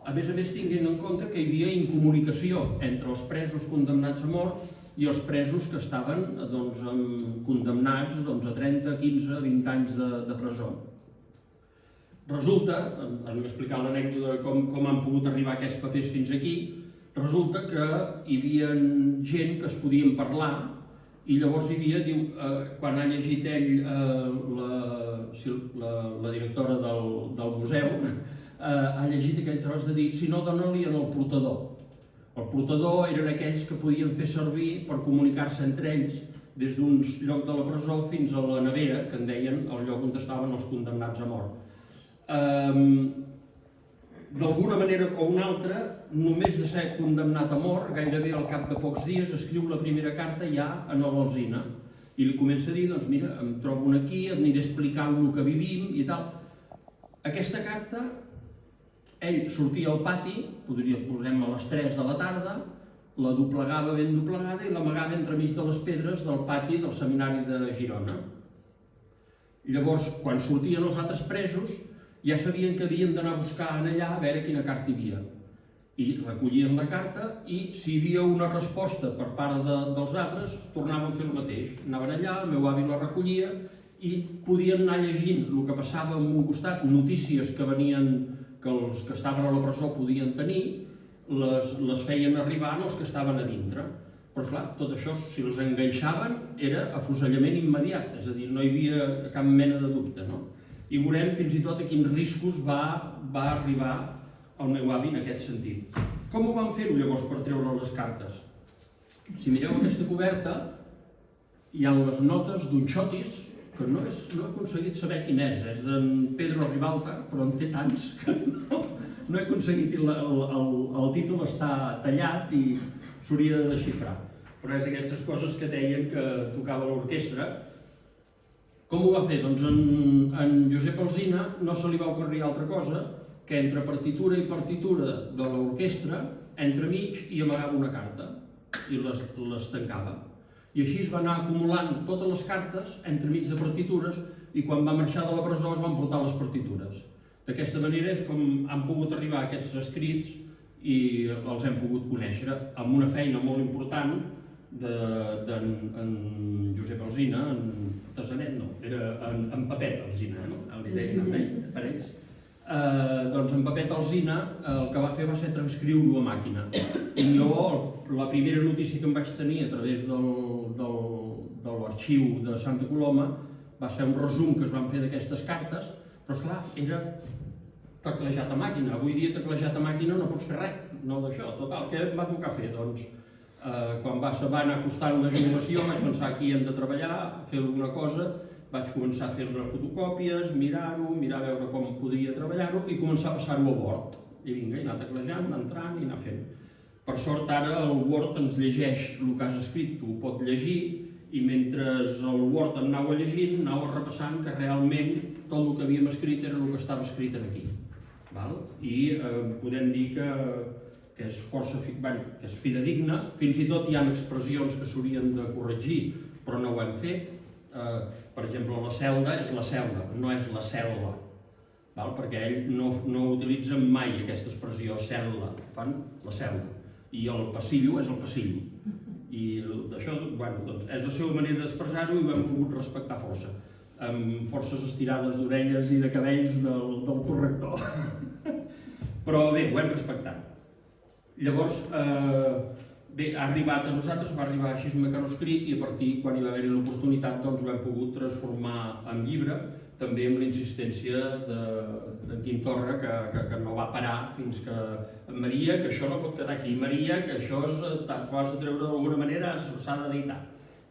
a més tinguent en compte que hi havia incomunicació entre els presos condemnats a mort i els presos que estaven condemnats a 30, 15, 20 anys de presó. Resulta, hem explicat l'anècdota de com han pogut arribar aquests papers fins aquí, resulta que hi havia gent que es podien parlar i llavors hi havia, diu, quan ha llegit ell, la directora del museu, ha llegit aquell tros de dir, si no, dona-li en el portador. El portador eren aquells que podien fer servir per comunicar-se entre ells des d'un lloc de la presó fins a la nevera, que en deien el lloc on estaven els condemnats a mort. D'alguna manera o una altra, només de ser condemnat a mort, gairebé al cap de pocs dies escriu la primera carta ja a l'Alsina i li comença a dir, doncs mira, em trobo aquí, et aniré explicant el que vivim i tal. Aquesta carta, ell sortia al pati, posem a les 3 de la tarda, la doblegava ben doblegada i l'amagava entremig de les pedres del pati del seminari de Girona. Llavors, quan sortien els altres presos, ja sabien que havien d'anar a buscar allà a veure quina carta hi havia. I recollien la carta i si hi havia una resposta per part dels altres, tornaven a fer el mateix. Anaven allà, el meu avi la recollia i podien anar llegint el que passava en un costat, notícies que venien, que els que estaven a la presó podien tenir, les feien arribar als que estaven a dintre. Però esclar, tot això, si els enganxaven, era afusellament immediat, és a dir, no hi havia cap mena de dubte, no? I veurem fins i tot a quins riscos va arribar el meu avi en aquest sentit. Com ho van fer llavors per treure les cartes? Si mireu aquesta coberta, hi ha les notes d'un xotis, que no he aconseguit saber quin és d'en Pedro Ribalta, però en té tants que no he aconseguit, el títol està tallat i s'hauria de desxifrar. Però és aquestes coses que deien que tocava l'orquestra. Com ho va fer? Doncs en Josep Alsina no se li va ocorrir altra cosa que entre partitura i partitura de l'orquestra, entremig hi amagava una carta i les tancava. I així es va anar acumulant totes les cartes entremig de partitures i quan va marxar de la presó es van portar les partitures. D'aquesta manera és com han pogut arribar aquests escrits i els hem pogut conèixer amb una feina molt important d'en Josep Alsina, en Tasanet no, era en Pepet Alsina, no? Li deien per ells. Doncs en Pepet Alsina el que va fer va ser transcriure-ho a màquina. I jo, la primera notícia que em vaig tenir a través de l'arxiu de Santa Coloma va ser un resum que es van fer d'aquestes cartes, però esclar, era teclejat a màquina. Avui dia teclejat a màquina no pots fer res, no d'això. Total, què em va tocar fer? Doncs quan va anar costant la jubilació vaig pensar aquí hem de treballar, fer alguna cosa, vaig començar a fer les fotocòpies, mirar-ho, mirar a veure com podia treballar-ho i començar a passar-ho a Word. I vinga, i anar teclejant, anar entrant i anar fent. Per sort ara el Word ens llegeix el que has escrit, tu ho pot llegir i mentre el Word em anava llegint, anava repassant que realment tot el que havíem escrit era el que estava escrit aquí. I podem dir que és força que és fidedigna, fins i tot hi ha expressions que s'haurien de corregir, però no ho hem fet. Per exemple, la celda és la celda, no és la cel·la, perquè ell no utilitza mai aquesta expressió cel·la, fan la celda, i el passillo és el passillo. I això és la seva manera d'expressar-ho i ho hem volgut respectar força, amb forces estirades d'orelles i de cabells del corrector. Però bé, ho hem respectat. Llavors, bé, ha arribat a nosaltres, va arribar així mecanoscrit i a partir, quan hi va haver-hi l'oportunitat, doncs ho hem pogut transformar en llibre, també amb la insistència d'en Quim Torra, que no va parar fins que Maria, que això no pot quedar aquí, Maria, que això t'ho has de treure d'alguna manera, s'ha d'editar.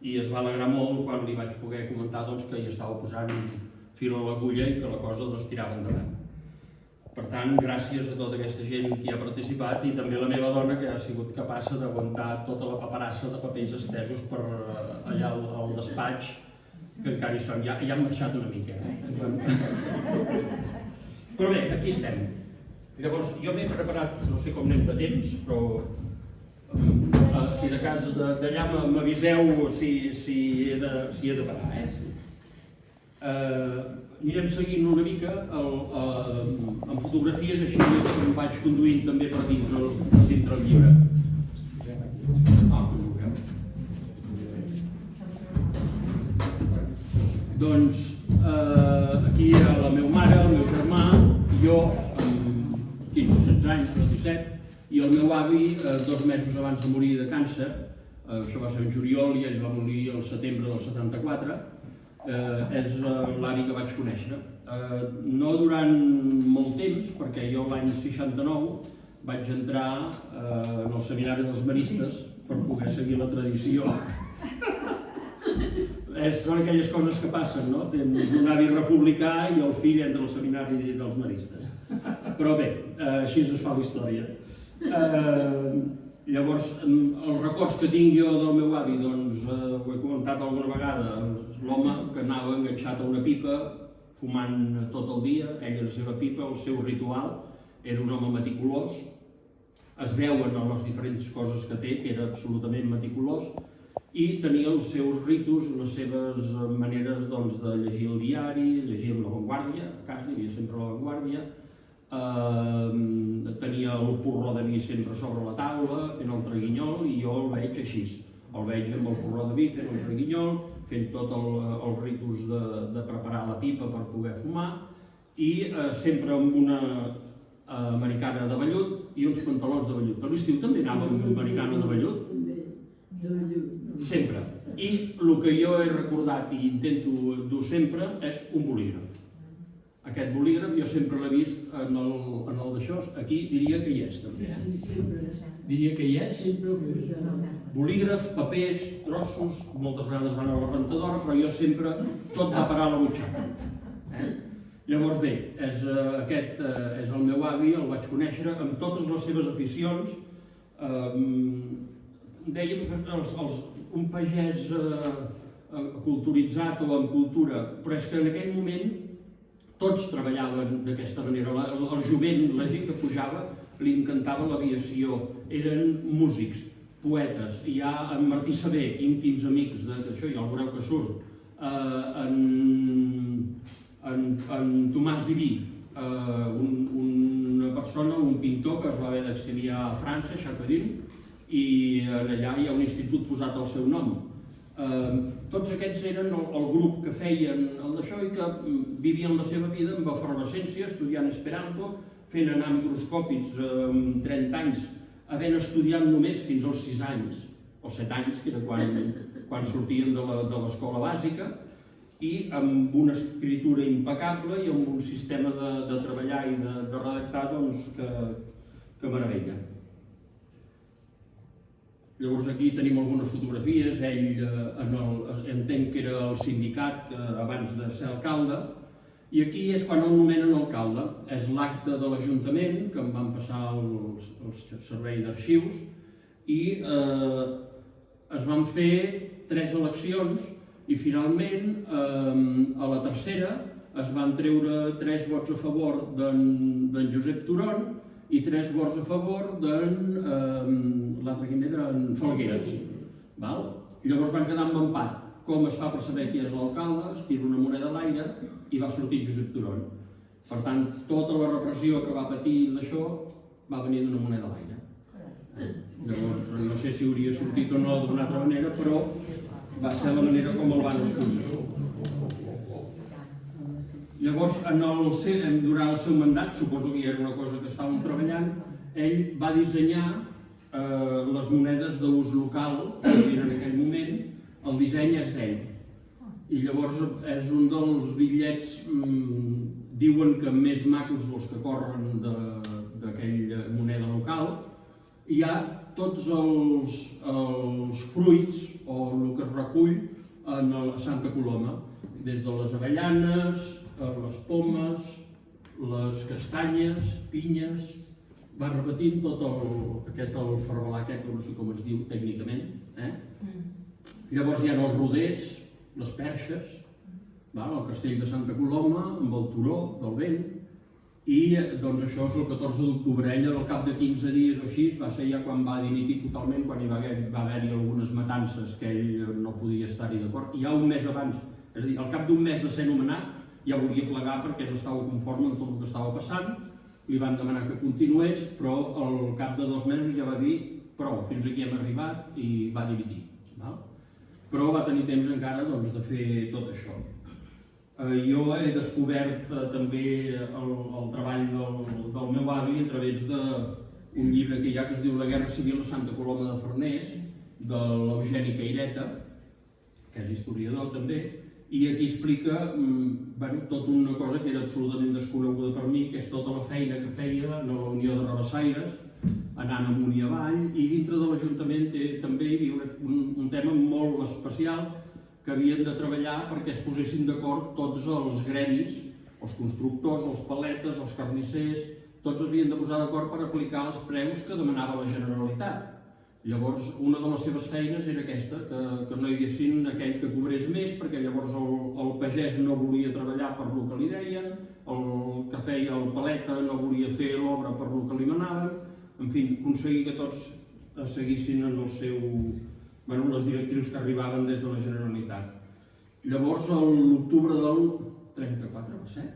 I es va alegrar molt quan li vaig poder comentar que hi estava posant fil a l'agulla i que la cosa tirava endavant. Per tant, gràcies a tota aquesta gent que hi ha participat i també a la meva dona que ha sigut capaç d'aguantar tota la paperassa de papers estesos per allà al despatx, que encara hi són, ja han marxat una mica. Però bé, aquí estem. Llavors, jo m'he preparat, no sé com anem de temps, però si de cas d'allà m'aviseu si he de parar. Anirem seguint una mica amb fotografies, així que em vaig conduint també per dintre el llibre. Doncs aquí hi ha la meva mare, el meu germà, jo amb 16 anys, 17, i el meu avi 2 mesos abans de morir de càncer, això va ser en juliol i ell va morir el setembre del 74, és l'avi que vaig conèixer. No durant molt temps, perquè jo l'any 69 vaig entrar en el seminari dels maristes per poder seguir la tradició. Són aquelles coses que passen, no? Tens un avi republicà i el fill entra al seminari dels maristes. Però bé, així es fa la història. Llavors, els records que tinc jo del meu avi, doncs ho he comentat alguna vegada, l'home que anava enganxat a una pipa, fumant tot el dia, ell la seva pipa, el seu ritual, era un home meticulós, es veuen en les diferents coses que té, que era absolutament meticulós, i tenia els seus ritus, les seves maneres de llegir el diari, llegir amb La Vanguardia, a casa hi havia sempre La Vanguardia, tenia el porró de vi sempre sobre la taula, fent el traguinyol, i jo el veig així. El veig amb el porró de vi fent el traguinyol, fent tots els ritus de preparar la pipa per poder fumar, i sempre amb una americana de vellut i uns pantalons de vellut. A l'estiu també anava amb una americana de vellut? Sempre. I el que jo he recordat i intento dur sempre és un bolígraf. Aquest bolígraf jo sempre l'he vist en el d'això, aquí diria que hi és també. Diria que hi és. Bolígraf, papers, trossos, moltes vegades van a la rentadora, però jo sempre tot va parar a la butxaca. Llavors bé, aquest és el meu avi, el vaig conèixer amb totes les seves aficions. Dèiem que un pagès culturitzat o amb cultura, però és que en aquell moment tots treballaven d'aquesta manera. El jovent, la gent que pujava, li encantava l'aviació, eren músics, poetes. Hi ha en Martí Saber, íntims amics d'això, i el veureu que surt, en Tomàs Diví, una persona, un pintor que es va haver d'exiliar a França, Châteauneuf, i allà hi ha un institut posat al seu nom. Tots aquests eren el grup que feien el d'això i que vivien la seva vida amb efervescència, estudiant esperanto, fent anar microscòpics amb 30 anys, havent estudiat només fins als 6 anys, o 7 anys, que era quan sortien de l'escola bàsica, i amb una escritura impecable i amb un sistema de treballar i de redactar que meravella. Llavors aquí tenim algunes fotografies, ell entenc que era el sindicat abans de ser alcalde, i aquí és quan el nomenen alcalde. És l'acte de l'Ajuntament, que em van passar el servei d'arxius, i es van fer 3 eleccions i finalment a la tercera es van treure 3 vots a favor d'en Josep Turon i 3 vots a favor l'altre quin era, en Falgueres. Llavors van quedar amb empat. Com es fa per saber qui és l'alcalde? Es tira una moneda a l'aire i va sortir Josep Turon. Per tant, tota la repressió que va patir d'això va venir d'una moneda a l'aire. Llavors, no sé si hauria sortit o no d'una altra manera, però va ser la manera com el van escollir. Llavors, durant el seu mandat, suposo que hi era una cosa que estàvem treballant, ell va dissenyar les monedes d'ús local, que hi havia en aquell moment. El disseny és d'ell. I llavors és un dels bitllets, diuen que més macos dels que corren d'aquella moneda local. Hi ha tots els fruits o el que es recull a Santa Coloma, des de les avellanes, les pomes, les castanyes, pinyes. Va repetint tot el ferbalà aquest, no sé com es diu tècnicament. Llavors hi ha els roders, les perxes, el castell de Santa Coloma, amb el turó del vent, i doncs això és el 14 d'octubre. Ell al cap de 15 dies o així va ser ja quan va dimitir totalment, quan hi va haver-hi algunes matances que ell no podia estar-hi d'acord. I ja un mes abans, és a dir, al cap d'un mes de ser nomenat, ja volia plegar perquè no estava conforme amb tot el que estava passant, li van demanar que continués, però al cap de 2 mesos ja va dir prou, fins aquí hem arribat, i va dimitir. Però va tenir temps encara de fer tot això. Jo he descobert també el treball del meu avi a través d'un llibre que hi ha que es diu La guerra civil a Santa Coloma de Farners, de l'Eugeni Caireta, que és historiador també, i aquí explica tota una cosa que era absolutament desconeguda per mi, que és tota la feina que feia a la Unió de Rabassaires, anant amunt i avall, i dintre de l'Ajuntament també hi havia un tema molt especial que havien de treballar perquè es posessin d'acord tots els gremis, els constructors, els paletes, els carnissers, tots havien de posar d'acord per aplicar els preus que demanava la Generalitat. Llavors, una de les seves feines era aquesta, que no hi haguessin aquell que cobrés més, perquè llavors el pagès no volia treballar per lo que li deien, el que feia el paleta no volia fer l'obra per lo que li manaven, en fi, aconseguir que tots seguissin en les directrius que arribaven des de la Generalitat. Llavors, l'octubre del 34 va ser,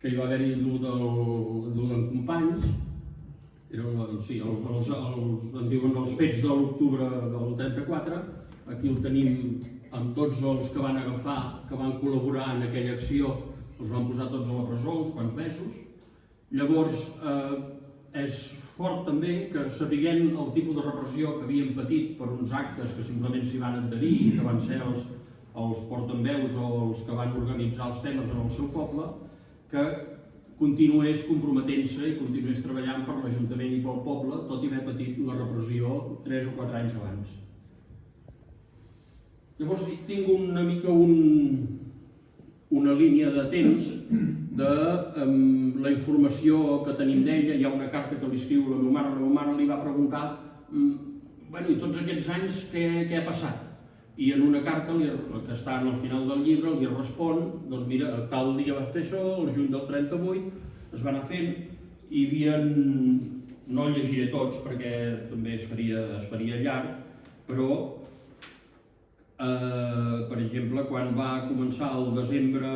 que hi va haver-hi d'en Companys, es diuen els fets de l'octubre del 34, aquí el tenim amb tots els que van agafar, que van col·laborar en aquella acció, els van posar tots a la presó uns quants mesos. Llavors, és fort també que sapiguent el tipus de repressió que havien patit per uns actes que simplement s'hi van adherir, que van ser els portaveus o els que van organitzar els temes en el seu poble, que continués comprometent-se i continués treballant per l'Ajuntament i pel poble, tot i haver patit la repressió 3 o 4 anys abans. Llavors tinc una mica una línia de temps de la informació que tenim d'ella. Hi ha una carta que li escriu la meva mare li va preguntar i tots aquests anys què ha passat? I en una carta que està al final del llibre li respon, doncs mira, tal dia va fer això, el juny del 38, es va anar fent, hi havia, no el llegiré tots perquè també es faria llarg, però per exemple, quan va començar el desembre...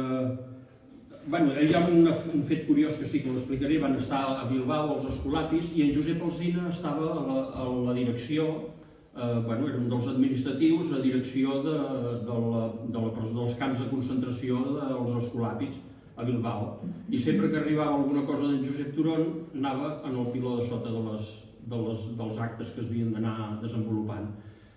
Hi ha un fet curiós que sí que l'explicaré. Van estar a Bilbao els escolapis i en Josep Alsina estava a la direcció, era un dels administratius, a direcció dels camps de concentració dels escolapis a Bilbao. I sempre que arribava alguna cosa d'en Josep Turon anava en el piló de sota dels actes que es havien d'anar desenvolupant.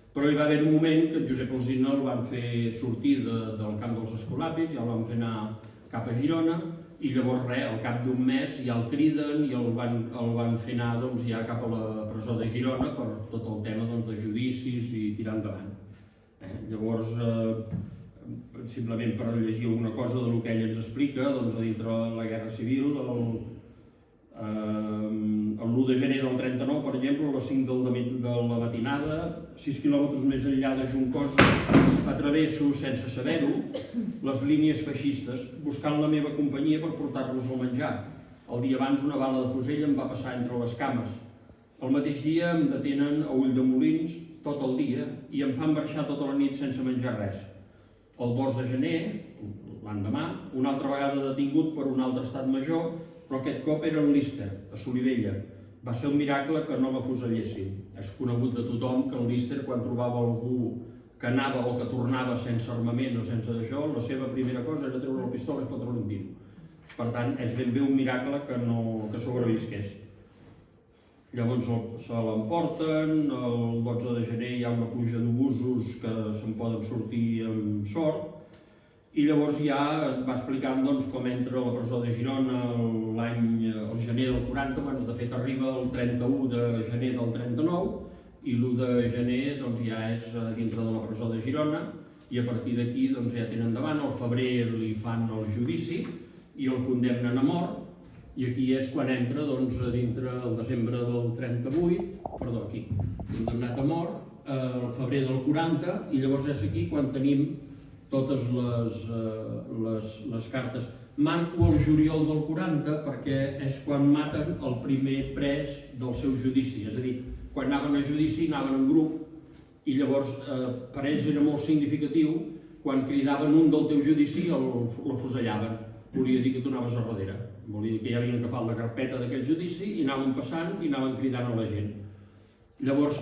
Però hi va haver un moment que Josep Alsina el van fer sortir del camp dels escolapis, ja el van fer anar cap a Girona, i llavors al cap d'un mes ja el criden i el van fer anar ja cap a la presó de Girona per tot el tema de judicis i tirar endavant. Llavors, simplement per llegir alguna cosa del que ell ens explica, a dintre de la Guerra Civil, l'1 de gener del 39, per exemple, a les 5 de la matinada, 6 quilòmetres més enllà de Juncosa, atravesso, sense saber-ho, les línies feixistes, buscant la meva companyia per portar-los el menjar. El dia abans una bala de fusell em va passar entre les cames. El mateix dia em detenen a Ulldemolins tot el dia i em fan marxar tota la nit sense menjar res. El 2 de gener, l'endemà, una altra vegada detingut per un altre estat major, però aquest cop era en Líster, a Solivella. Va ser un miracle que no m'afusellessin. És conegut de tothom que en Líster, quan trobava algú que anava o que tornava sense armament o sense això, la seva primera cosa era treure la pistola i fotre-li un tiro. Per tant, és ben bé un miracle que sobrevisqués. Llavors se l'emporten, el 12 de gener hi ha una pluja d'obusos que se'n poden sortir amb sort, i llavors ja va explicant com entra a la presó de Girona el gener del 40, de fet arriba el 31 de gener del 39, i l'1 de gener ja és dintre de la presó de Girona, i a partir d'aquí ja tenen endavant, al febrer li fan el judici i el condemnen a mort, i aquí és quan entra dintre el desembre del 38, perdó, aquí, condemnat a mort, al febrer del 40, i llavors és aquí quan tenim totes les cartes. Marco el juliol del 40 perquè és quan maten el primer pres del seu judici, és a dir, quan anaven a judici anaven en grup i llavors per ells era molt significatiu quan cridaven un del teu judici l'afusellaven. Volia dir que tu anaves a darrere, volia dir que ja havien agafat la carpeta d'aquell judici i anaven passant i anaven cridant a la gent. Llavors,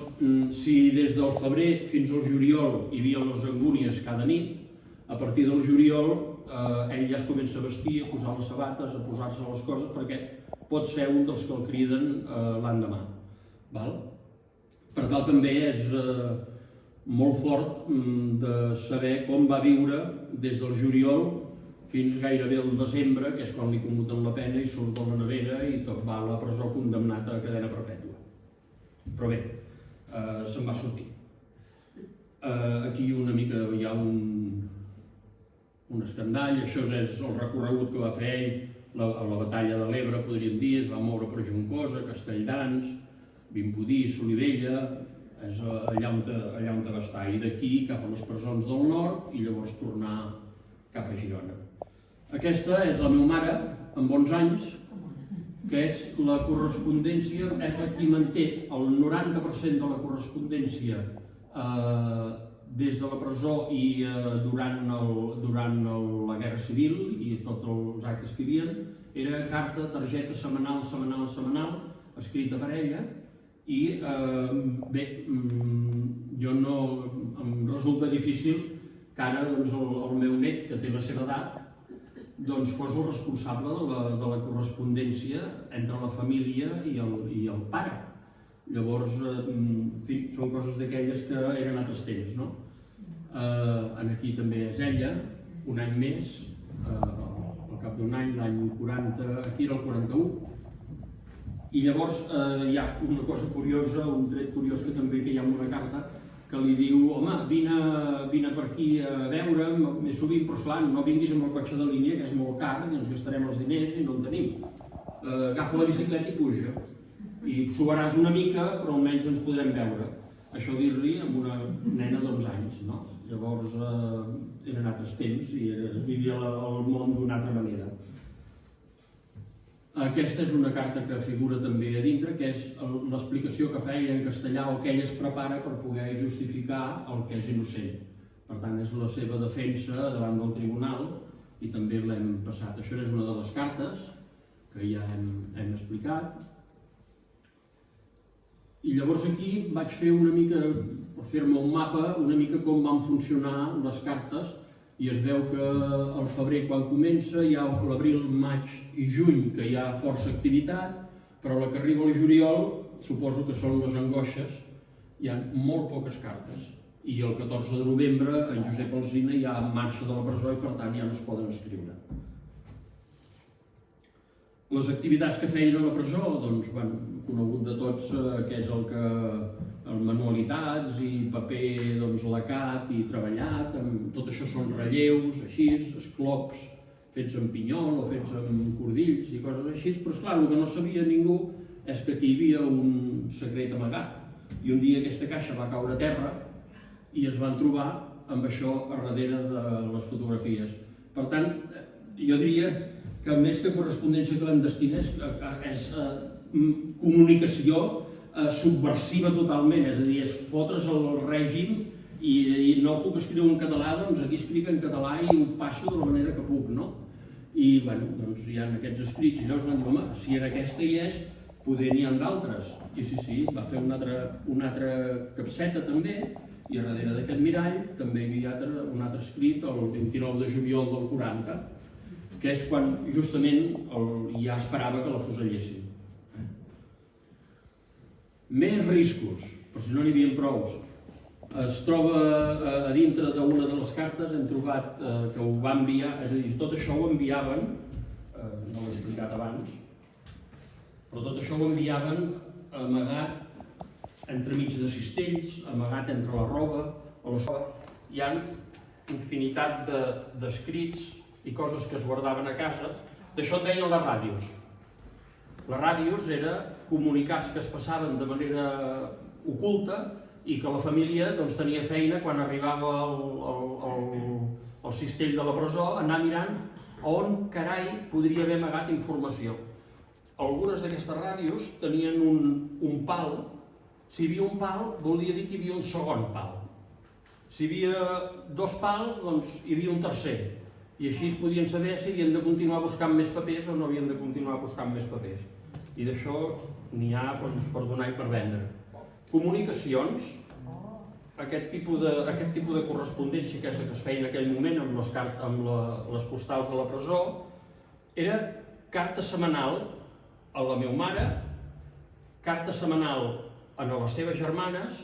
si des del febrer fins al juliol hi havia les angúnies cada nit, a partir del juliol ell ja es comença a vestir, a posar les sabates, a posar-se les coses, perquè pot ser un dels que el criden l'endemà. Per tant, també és molt fort de saber com va viure des del juliol fins gairebé al desembre, que és quan li commuten la pena i surt de la nevera i tot va a la presó condemnat a cadena perpètua. Però bé, se'n va sortir. Aquí una mica hi ha un escandall, això és el recorregut que va fer ell a la batalla de l'Ebre, podríem dir, es va moure per Juncosa, Castelldans, Vimbodí, Solivella, és allà on va estar, i d'aquí cap a les presons del nord i llavors tornar cap a Girona. Aquesta és la meva mare, amb 11 anys, que és la correspondència, és la qui manté el 90% de la correspondència des de la presó i durant la Guerra Civil i tots els actes que hi havia, era carta, targeta setmanal, escrita per ella, i bé, em resulta difícil que ara el meu net, que té la seva edat, fos el responsable de la correspondència entre la família i el pare. Llavors, en fi, són coses d'aquelles que eren altres temps, no? Aquí també és ella, un any més, al cap d'un any, l'any 40, aquí era el 41. I llavors hi ha una cosa curiosa, un tret curiós que també que hi ha una carta que li diu, home, vine per aquí a veure'm més sovint, però esclar, no vinguis amb el cotxe de línia, que és molt car, i ens gastarem els diners i no en tenim. Agafa la bicicleta i puja. I suaràs una mica, però almenys ens podrem veure. Això dir-li amb una nena d'11 anys, no? Llavors eren altres temps i es vivia el món d'una altra manera. Aquesta és una carta que figura també a dintre, que és l'explicació que feia en castellà o que ell es prepara per poder justificar el que és innocent. Per tant, és la seva defensa davant del tribunal i també l'hem passat. Això és una de les cartes que ja hem explicat. I llavors aquí vaig fer una mica, per fer-me un mapa, una mica com van funcionar les cartes, i es veu que al febrer quan comença hi ha l'abril, maig i juny que hi ha força activitat, però la que arriba al juliol suposo que són les angoixes, hi ha molt poques cartes. I el 14 de novembre en Josep Alsina ja marxa de la presó i per tant ja no es poden escriure. Les activitats que feien a la presó, doncs, conegut de tots, que és manualitats i paper lacat i treballat, tot això són relleus, així, esclops fets amb pinyol o fets amb cordills i coses així, però esclar, el que no sabia ningú és que aquí hi havia un secret amagat. I un dia aquesta caixa va caure a terra i es van trobar amb això a darrere de les fotografies. Per tant, jo diria que més que correspondència clandestina és comunicació subversiva totalment, és a dir, és fotre's el règim i no puc escriure en català, doncs aquí escric en català i ho passo de la manera que puc, no? I doncs hi ha aquests escrits i llavors van dir, home, si en aquesta hi és, poder n'hi ha d'altres. I sí, va fer una altra capseta també, i a darrere d'aquest mirall també hi havia un altre escrit el 29 de juliol del 40, que és quan justament ja esperava que la fusellessin. Més riscos, per si no n'hi havia prous. Es troba a dintre d'una de les cartes, hem trobat que ho va enviar, és a dir, tot això ho enviaven, no l'he explicat abans, però tot això ho enviaven amagat entremig de cistells, amagat entre la roba o la sola. Hi ha infinitat d'escrits i coses que es guardaven a casa. D'això en deien les ràdios. Les ràdios era comunicats que es passaven de manera oculta i que la família tenia feina quan arribava al cistell de la presó, anar mirant on carai podria haver amagat informació. Algunes d'aquestes ràdios tenien un pal. Si hi havia un pal, volia dir que hi havia un segon pal. Si hi havia dos pals, doncs hi havia un tercer. I així es podien saber si havien de continuar buscant més papers o no havien de continuar buscant més papers. I d'això n'hi ha per donar i per vendre. Comunicacions, aquest tipus de correspondència que és la que es feia en aquell moment amb les postals de la presó, era carta setmanal a la meva mare, carta setmanal a les seves germanes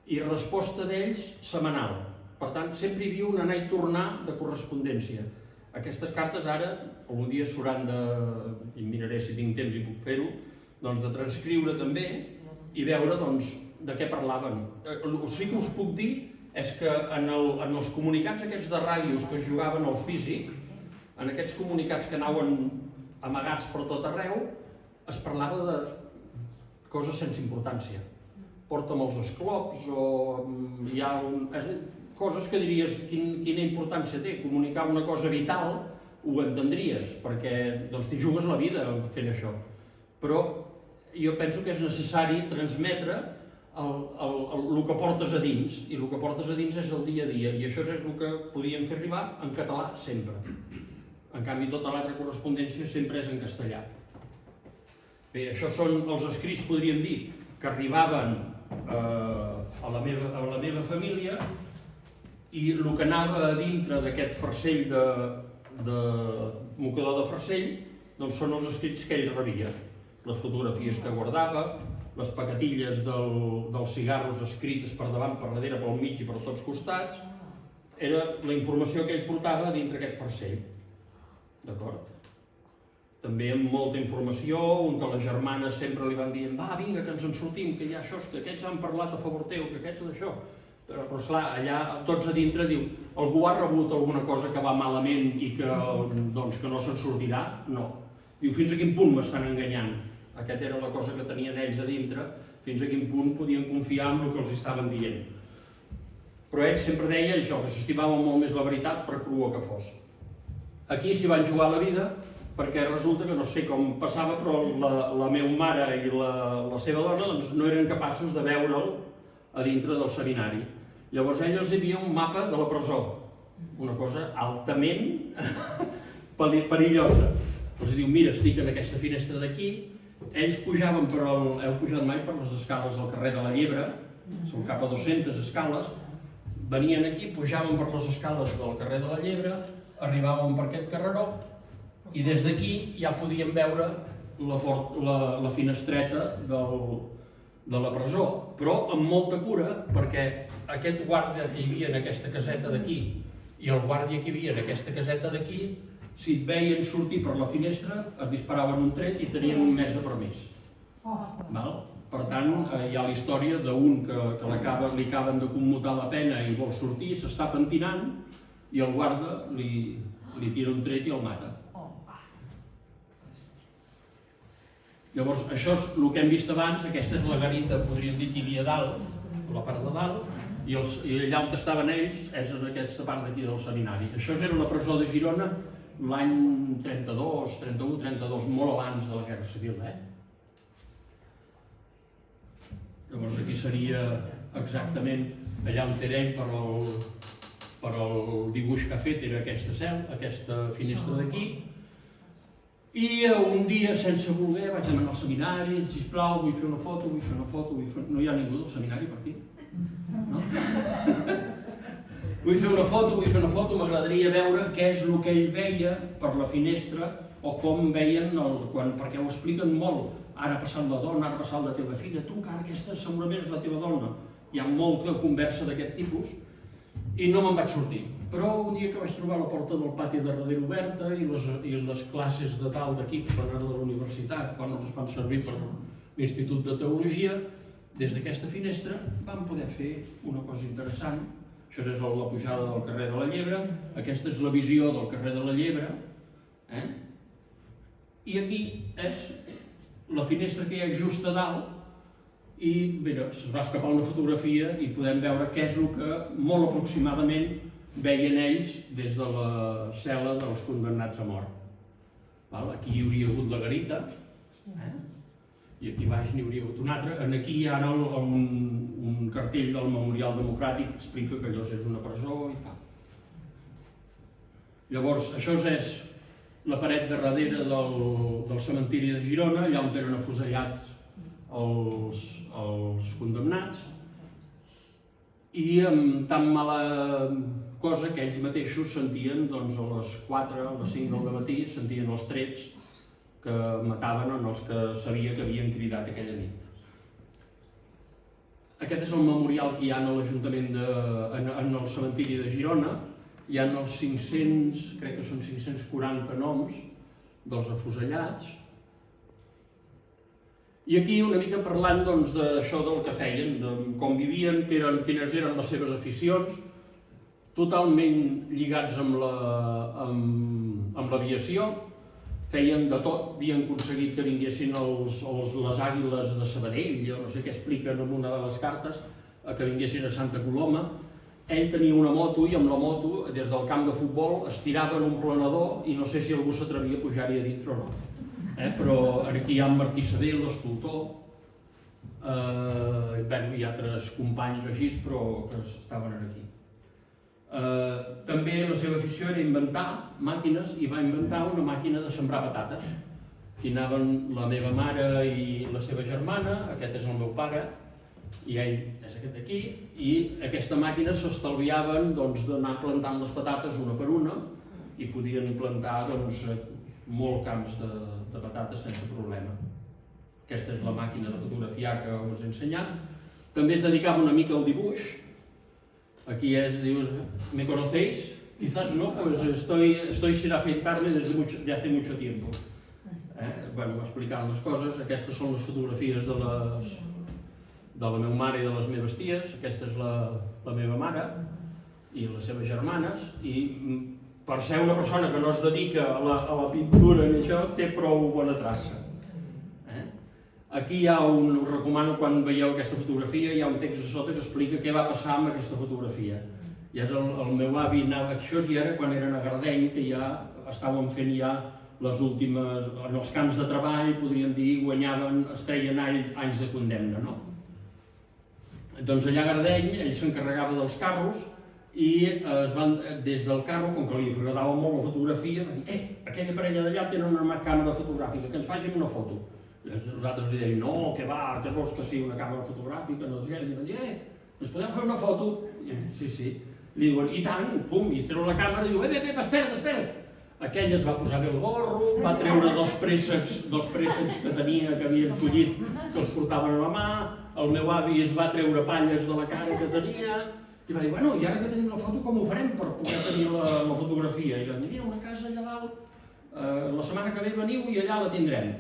i resposta d'ells setmanal. Per tant, sempre hi havia un anar i tornar de correspondència. Aquestes cartes ara, algun dia s'hauran de, i miraré si tinc temps i puc fer-ho, de transcriure també i veure de què parlaven. El que sí que us puc dir és que en els comunicats aquests de ràdios que jugaven al físic, en aquests comunicats que anaven amagats per tot arreu, es parlava de coses sense importància. Porta'm els esclops o hi ha coses que diries quina importància té. Comunicar una cosa vital ho entendries, perquè t'hi jugues la vida fent això. Però jo penso que és necessari transmetre el que portes a dins, i el que portes a dins és el dia a dia, i això és el que podíem fer arribar en català sempre. En canvi, tota l'altra correspondència sempre és en castellà. Bé, això són els escrits, podríem dir, que arribaven a la meva família, i el que anava a dintre d'aquest farcell de mocador de farcell són els escrits que ell rebia, les fotografies que guardava, les paquetilles dels cigarros escrites per davant, per darrere, pel mig i per tots costats. Era la informació que ell portava dintre aquest farcell. d'acord? També amb molta informació, on les germanes sempre li van dient va, vinga, que ens en sortim, que hi ha això, que aquests han parlat a favor teu, que aquests d'això. Però esclar, allà tots a dintre diu algú ha rebut alguna cosa que va malament i que, doncs, que no se'n sortirà? No. Diu, fins a quin punt m'estan enganyant? Aquesta era la cosa que tenien ells a dintre, fins a quin punt podien confiar en el que els estaven dient. Però ell sempre deia això, que s'estimava molt més la veritat per crua que fos. Aquí s'hi van jugar la vida, perquè resulta que no sé com passava, però la meva mare i la seva dona doncs, no eren capaços de veure'l a dintre del seminari. Llavors ell els havia un mapa de la presó, una cosa altament perillosa. Els diu, mira, estic en aquesta finestra d'aquí, ells pujaven heu pujat mai per les escales del carrer de la Llebre, són cap a 200 escales, venien aquí, pujaven per les escales del carrer de la Llebre, arribaven per aquest carreró, i des d'aquí ja podíem veure la finestreta de la presó, però amb molta cura, perquè aquest guàrdia que hi havia en aquesta caseta d'aquí i el guàrdia que hi havia en aquesta caseta d'aquí, si et veien sortir per la finestra, et disparaven un tret i tenien un mes de permís. Per tant, hi ha la història d'un que li acaben de commutar la pena i vol sortir, s'està pentinant i el guarda li tira un tret i el mata. Llavors, això és el que hem vist abans, aquesta és la garita, podríem dir, que hi havia dalt, la part de dalt, i allà on estaven ells és en aquesta part d'aquí del seminari. Això era la presó de Girona l'any 32, 31, 32, molt abans de la Guerra Civil. Llavors aquí seria exactament allà on era ell per el dibuix que ha fet, era aquesta finestra d'aquí. I un dia, sense voler, vaig demanar al seminari, sisplau, vull fer una foto, No hi ha ningú del seminari per aquí? No? Vull fer una foto, m'agradaria veure què és el que ell veia per la finestra o com veien, perquè ho expliquen molt. Ara ha passat la dona, ara ha passat la teva filla, tu, que ara aquesta segurament és la teva dona. Hi ha molta conversa d'aquest tipus i no me'n vaig sortir. Però un dia que vaig trobar la porta del pati de darrere oberta i les classes de dalt d'aquí, que van anar de la universitat, quan els fan servir per l'Institut de Teologia, des d'aquesta finestra vam poder fer una cosa interessant. Això és la pujada del carrer de la Llebre, aquesta és la visió del carrer de la Llebre, i aquí és la finestra que hi ha just a dalt, i mira, es va escapar una fotografia i podem veure què és el que molt aproximadament veien ells des de la cel·la dels condemnats a mort. Aquí hi hauria hagut la garita, i aquí baix n'hi hauria hagut una altra. Aquí hi ha ara un cartell del Memorial Democràtic que explica que allò és una presó i tal. Llavors, això és la paret de darrere del cementiri de Girona, allà on eren afusellats els condemnats, i amb tan mala cosa que ells mateixos sentien a les 4 o les 5 del matí, sentien els trets que mataven en els que sabia que havien cridat aquella nit. Aquest és el memorial que hi ha a l'Ajuntament, en el cementiri de Girona. Hi ha els 500, crec que són 540 noms dels afusellats. I aquí una mica parlant d'això del que feien, de com vivien, quines eren les seves aficions, totalment lligats amb l'aviació, feien de tot, havien aconseguit que vinguessin les àguiles de Sabadell, jo no sé què expliquen en una de les cartes, que vinguessin a Santa Coloma. Ell tenia una moto i amb la moto, des del camp de futbol, es tirava en un planador i no sé si algú s'atrevia a pujar-hi a dintre o no. Però aquí hi ha en Martí Sadell, l'escultor, hi ha altres companys així, però que estaven aquí. També la seva afició era inventar màquines i va inventar una màquina de sembrar patates. Aquí anaven la meva mare i la seva germana, aquest és el meu pare, i ell és aquest d'aquí, i aquesta màquina s'estalviaven d'anar plantant les patates una per una i podien plantar molts camps de patates sense problema. Aquesta és la màquina de fotografiar que us he ensenyat. També es dedicava una mica al dibuix. Aquí diu, ¿me conocéis? Quizás no, pues estoy sin afeitarme desde hace mucho tiempo. Bueno, m'explicaven les coses. Aquestes són les fotografies de la meva mare i de les meves ties. Aquesta és la meva mare i les seves germanes. I per ser una persona que no es dedica a la pintura ni això, té prou bona traça. Aquí hi ha us recomano, quan veieu aquesta fotografia, hi ha un text a sota que explica què va passar amb aquesta fotografia. I és el meu avi anava, això ja era quan eren a Gardeny, que ja estàvem fent ja les últimes, en els camps de treball, podríem dir, guanyaven, es treien anys de condemna, no? Doncs allà a Gardeny, ell s'encarregava dels carros i des del carro, com que li agradava molt la fotografia, va dir, aquella parella d'allà tenen una càmera fotogràfica, que ens facin una foto. Nosaltres li deien, no, que va, que vols que sigui una càmera fotogràfica, no sé què, i li van dir, ens podem fer una foto? Sí. Li diuen, i tant, pum, i treuen la càmera i diu, espera't. Aquell es va posar bé el gorro, va treure dos préssecs que tenia, que havien collit, que els portaven a la mà, el meu avi es va treure palles de la cara que tenia, i va dir, bueno, i ara que tenim la foto, com ho farem per poder tenir la fotografia? I van dir, mira, una casa allà dalt, la setmana que ve veniu i allà la tindrem.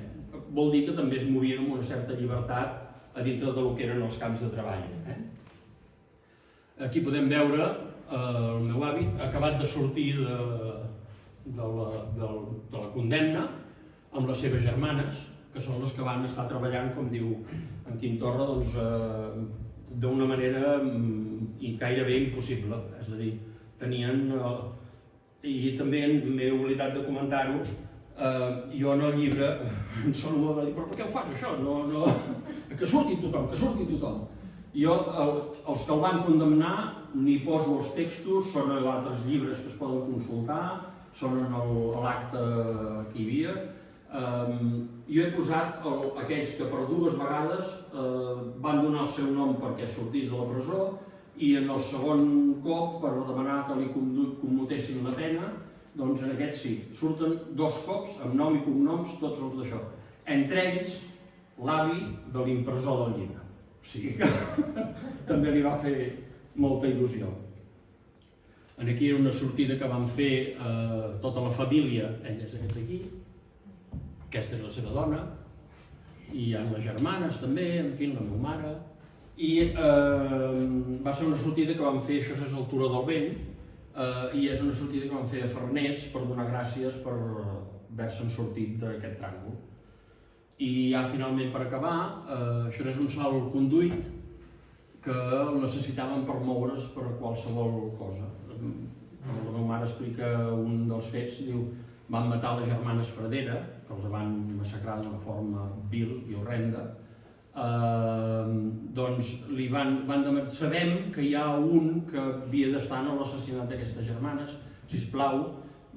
Vol dir que també es movien amb una certa llibertat a dintre del que eren els camps de treball. Aquí podem veure el meu avi acabat de sortir de la condemna amb les seves germanes, que són les que van estar treballant, com diu en Quim Torra, d'una manera gairebé impossible. És a dir, tenien... I també m'he oblidat de comentar-ho, jo en el llibre em sona molt de dir, però per què ho fas això? Que surti tothom. Jo, els que el van condemnar, n'hi poso els textos, són a altres llibres que es poden consultar, són a l'acte que hi havia. Jo he posat aquells que per dues vegades van donar el seu nom perquè sortís de la presó i en el segon cop, per demanar que li commutessin la pena, doncs en aquest sí, surten dos cops amb nom i cognoms, tots els d'això. Entre ells, l'avi de l'impressor del llibre. O sigui que també li va fer molta il·lusió. Aquí era una sortida que van fer tota la família, ell és aquest aquí, aquesta és la seva dona, i hi ha les germanes també, en fi, la meva mare, i va ser una sortida que van fer, això és el Turó del Vent, i és una sortida que van fer a Farners per donar gràcies per haver-se'n sortit d'aquest tràngol. I ja finalment per acabar, això és un salt conduït que el necessitaven per moure's per qualsevol cosa. La meva mare explica un dels fets, diu, van matar les germanes Fradera, que els van massacrar d'una forma vil i horrenda. Doncs sabem que hi ha un que havia d'estar en l'assassinat d'aquestes germanes, sisplau,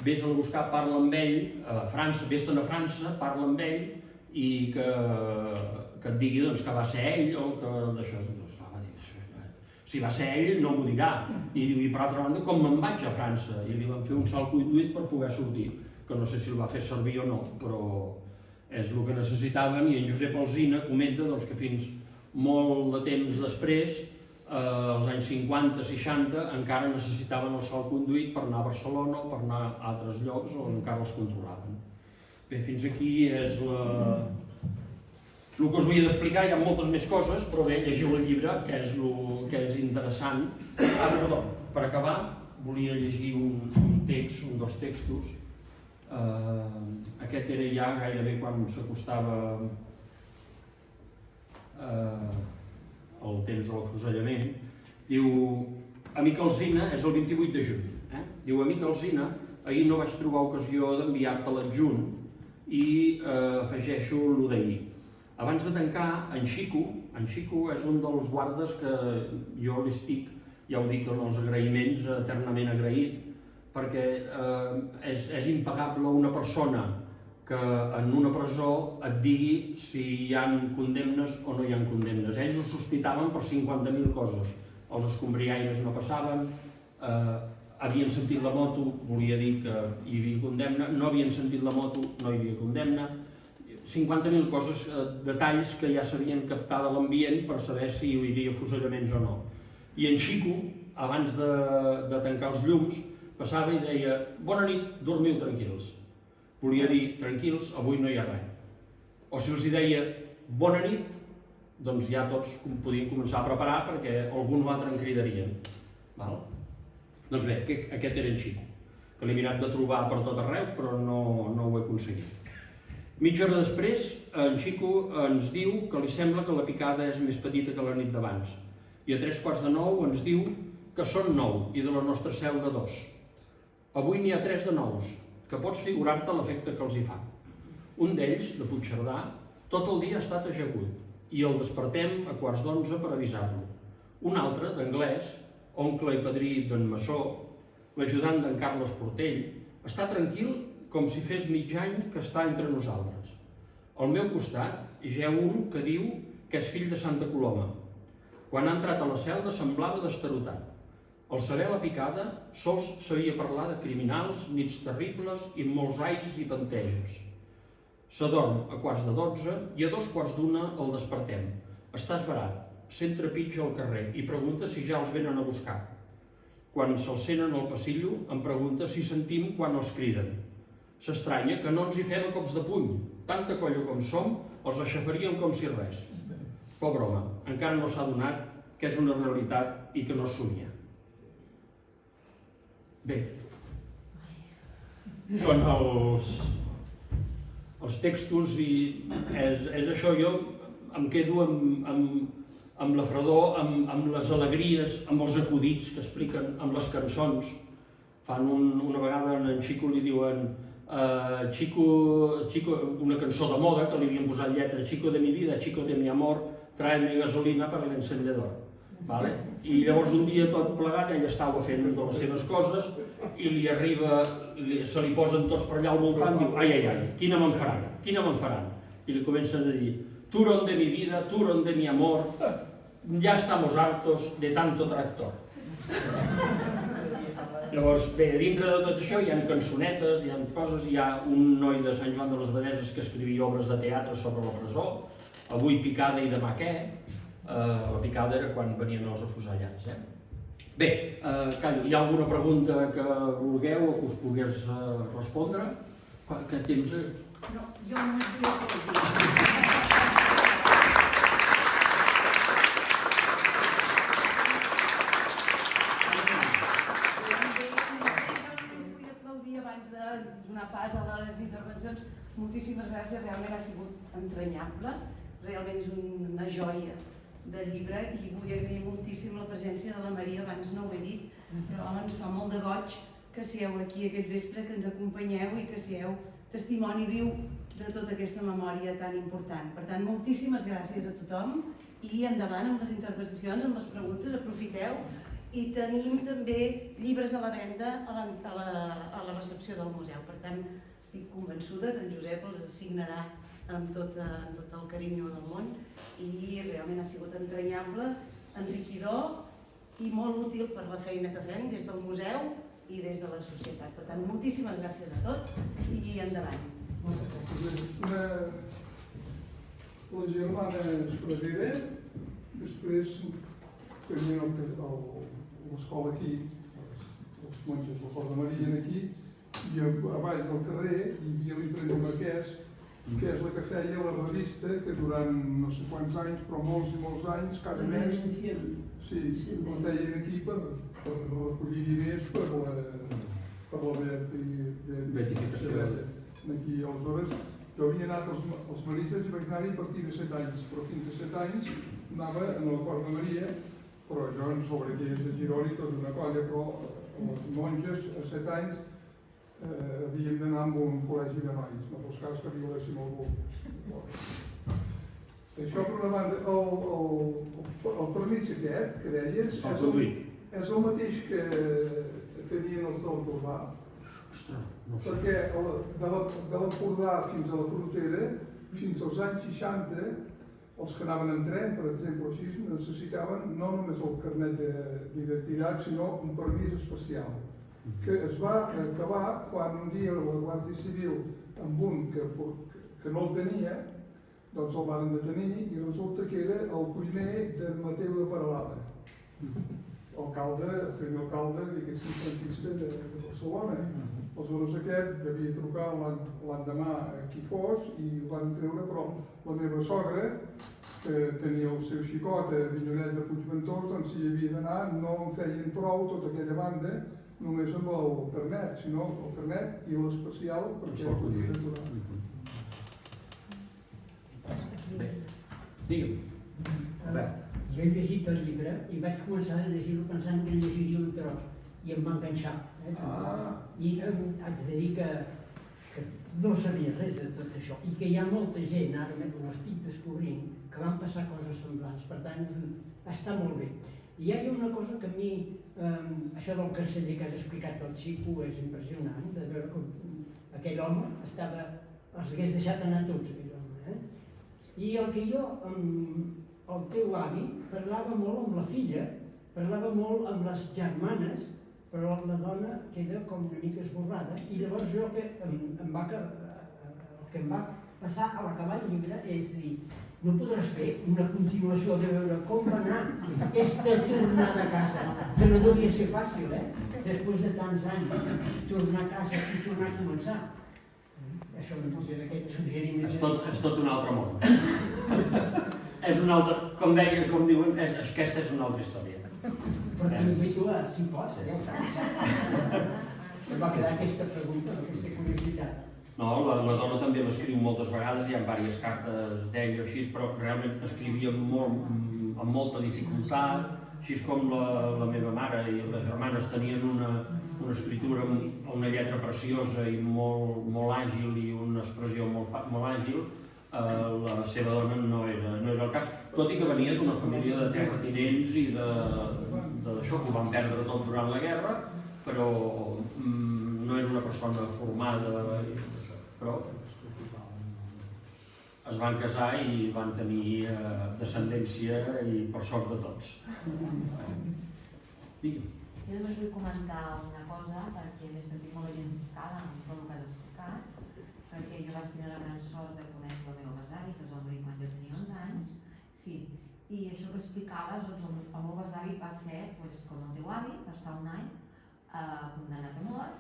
vés-el a buscar, parla amb ell, a França, vés-te'n a França, parla amb ell i que et digui que va ser ell o que d'això. Si va ser ell no m'ho dirà. I per altra banda, com me'n vaig a França? I li van fer un salt conduït per poder sortir, que no sé si el va fer servir o no, però és el que necessitaven. I en Josep Alsina comenta que fins molt de temps després, als anys 50-60, encara necessitaven el salt conduït per anar a Barcelona o per anar a altres llocs on encara els controlaven. Bé, fins aquí és el que us havia d'explicar. Hi ha moltes més coses, però bé, llegiu el llibre, que és interessant. Perdó, per acabar, volia llegir un text, un dels textos. Aquest era ja gairebé quan s'acostava el temps de l'afusellament. Diu, amic Alsina, és el 28 de juny. Diu, amic Alsina, ahir no vaig trobar ocasió d'enviar-te l'adjunt i afegeixo el d'ahir. Abans de tancar, en Xico és un dels guardes que jo li estic, ja ho dic, en els agraïments eternament agraït, perquè és impagable una persona que en una presó et digui si hi ha condemnes o no hi ha condemnes. Ells ho sospitaven per 50.000 coses. Els escombriaires no passaven, havien sentit la moto, volia dir que hi havia condemna, no havien sentit la moto, no hi havia condemna. 50.000 coses, detalls que ja s'havien captat de l'ambient per saber si hi hauria afusellaments o no. I en Xico, abans de tancar els llums, passava i deia bona nit, dormiu tranquils. Volia dir tranquils, avui no hi ha res. O si els deia bona nit, doncs ja tots podien començar a preparar perquè algun o altre en cridarien. Doncs bé, aquest era en Xico, que l'he mirat de trobar per tot arreu, però no ho he aconseguit. Mitja hora després, en Xico ens diu que li sembla que la picada és més petita que la nit d'abans. I a 8:45 ens diu que són 9 i de la nostra seu de 2. Avui n'hi ha 3 de nous, que pots figurar-te l'efecte que els hi fa. Un d'ells, de Puigcerdà, tot el dia ha estat ajagut i el despertem a 11:15 per avisar-lo. Un altre, d'anglès, oncle i padrí d'en Massó, l'ajudant d'en Carles Portell, està tranquil com si fes mig any que està entre nosaltres. Al meu costat hi ha un que diu que és fill de Santa Coloma. Quan ha entrat a la celda semblava destarotat. Al saber la picada, sols sabia parlar de criminals, nits terribles i molts ais i panteges. S'adorm a 11:15 i a 2:15 el despertem. Està esverat, sent trepitja al carrer i pregunta si ja els venen a buscar. Quan se'ls senten al passillo, em pregunta si sentim quan els criden. S'estranya que no ens hi fem a cops de puny. Tanta colla com som, els aixafaríem com si res. Pobre home, encara no s'ha adonat que és una realitat i que no somia. Bé, són els textos i és això, jo em quedo amb la fredor, amb les alegries, amb els acudits que expliquen, amb les cançons. Fan una vegada a en Xico li diuen Chico, una cançó de moda que li havien posat lletra, Chico de mi vida, Chico de mi amor, tráeme gasolina per l'encendedor. I llavors un dia tot plegat ell estava fent de les seves coses i li arriba, se li posen tots per allà al voltant i diu ai, quina me'n faran? I li comencen a dir turón de mi vida, turón de mi amor, ya estamos hartos de tanto tractor. Llavors, bé, dintre de tot això hi ha cançonetes, hi ha coses, hi ha un noi de Sant Joan de les Abadeses que escrivia obres de teatre sobre la presó, avui picada i demà què? La picada era quan venien els afusellats. Bé, callo, hi ha alguna pregunta que vulgueu o que us pogués respondre? Què temps? No, jo només volia dir. Abans de donar pas a les intervencions, moltíssimes gràcies, realment ha sigut entranyable, realment és una joia de llibre i vull agrair moltíssim la presència de la Maria, abans no ho he dit, però ens fa molt de goig que sieu aquí aquest vespre, que ens acompanyeu i que sieu testimoni viu de tota aquesta memòria tan important. Per tant, moltíssimes gràcies a tothom i endavant amb les interpretacions, amb les preguntes, aprofiteu. I tenim també llibres a la venda a la recepció del museu. Per tant, estic convençuda que en Josep els assignarà amb tot el carinyo del món i realment ha sigut entranyable, enriquidor i molt útil per la feina que fem des del museu i des de la societat. Per tant, moltíssimes gràcies a tots i endavant. Moltes gràcies. La germana Esfradera, després tenien l'escola aquí, els monges del Cor de Maria aquí, i a baix del carrer hi havia l'imprenta Marquès, que és la que feia la revista, que durant no sé quants anys, però molts i molts anys, cada mes, la feien aquí per recollir diners per la beatificació. Aquí, aleshores, jo havia anat als Maristes i vaig anar-hi a partir de 7 anys, però fins a 7 anys anava en el Cor de Maria, però jo en sobre que és de Girona i tota una colla, però els monges a 7 anys havíem d'anar amb un col·legi de nois, no fos cas que violéssim algú. Això per una banda, el permís aquest que deies és el mateix que tenien els de l'Empordà, perquè de l'Empordà fins a la frontera, fins als anys 60, els que anaven en tren, per exemple, així, necessitaven no només el carnet d'identitat, sinó un permís especial, que es va acabar quan un dia la Guàrdia Civil, amb un que no el tenia, doncs el van detenir i resulta que era el cuiner de Mateu de Peralada. el primer alcalde, diguéssim, franquista de Barcelona. Aleshores aquest devia trucar l'endemà a qui fos i el van treure, però la meva sogra, que tenia el seu xicot a Avinyonet de Puigventós, doncs si hi havia d'anar no en feien prou tota aquella banda, només amb el carnet, sinó el carnet i l'especial perquè el podia aturar. Bé, digue'm. Albert. Jo he llegit el llibre i vaig començar a llegir-lo pensant que llegiria un tros i em va enganxar. I haig de dir que no sabia res de tot això i que hi ha molta gent, ara ho estic descobrint, que van passar coses semblants, per tant està molt bé. I hi ha una cosa que a mi, això del carceller que has explicat al Xico és impressionant, de veure com aquell home els hagués deixat anar tots, aquell home. I el que jo, el teu avi, parlava molt amb la filla, parlava molt amb les germanes, però la dona queda com una mica esborrada, i llavors jo el que em va passar a l'acabar el llibre és dir, no podràs fer una continuació de veure com va anar aquesta tornada a casa, que no devia ser fàcil, després de tants anys, tornar a casa i tornar a començar. Això no sé, aquest suggeriment... És tot un altre món. És un altre, com diuen, aquesta és una altra història. Però t'invito a, si pots, ja ho saps. Em va quedar aquesta pregunta, aquesta curiositat. No, la dona també l'escriu moltes vegades, hi ha diverses cartes d'ella així, però realment escrivia amb molta dificultat, així com la meva mare i les germanes tenien una escriptura, una lletra preciosa i molt àgil i una expressió molt àgil, la seva dona no era el cas, tot i que venia d'una família de terratinents i d'això, que ho van perdre tot durant la guerra, però no era una persona formada, però es van casar i van tenir descendència i per sort de tots. Digue'm. Jo només vull comentar una cosa perquè m'he sentit molt identificada amb tot el que has explicat, perquè jo vaig tenir la gran sort de conèixer el meu besavi, que es va morir quan jo tenia 11 anys, sí, i això que explicaves, doncs el meu besavi va ser, com el teu avi, va estar un any condemnat a mort,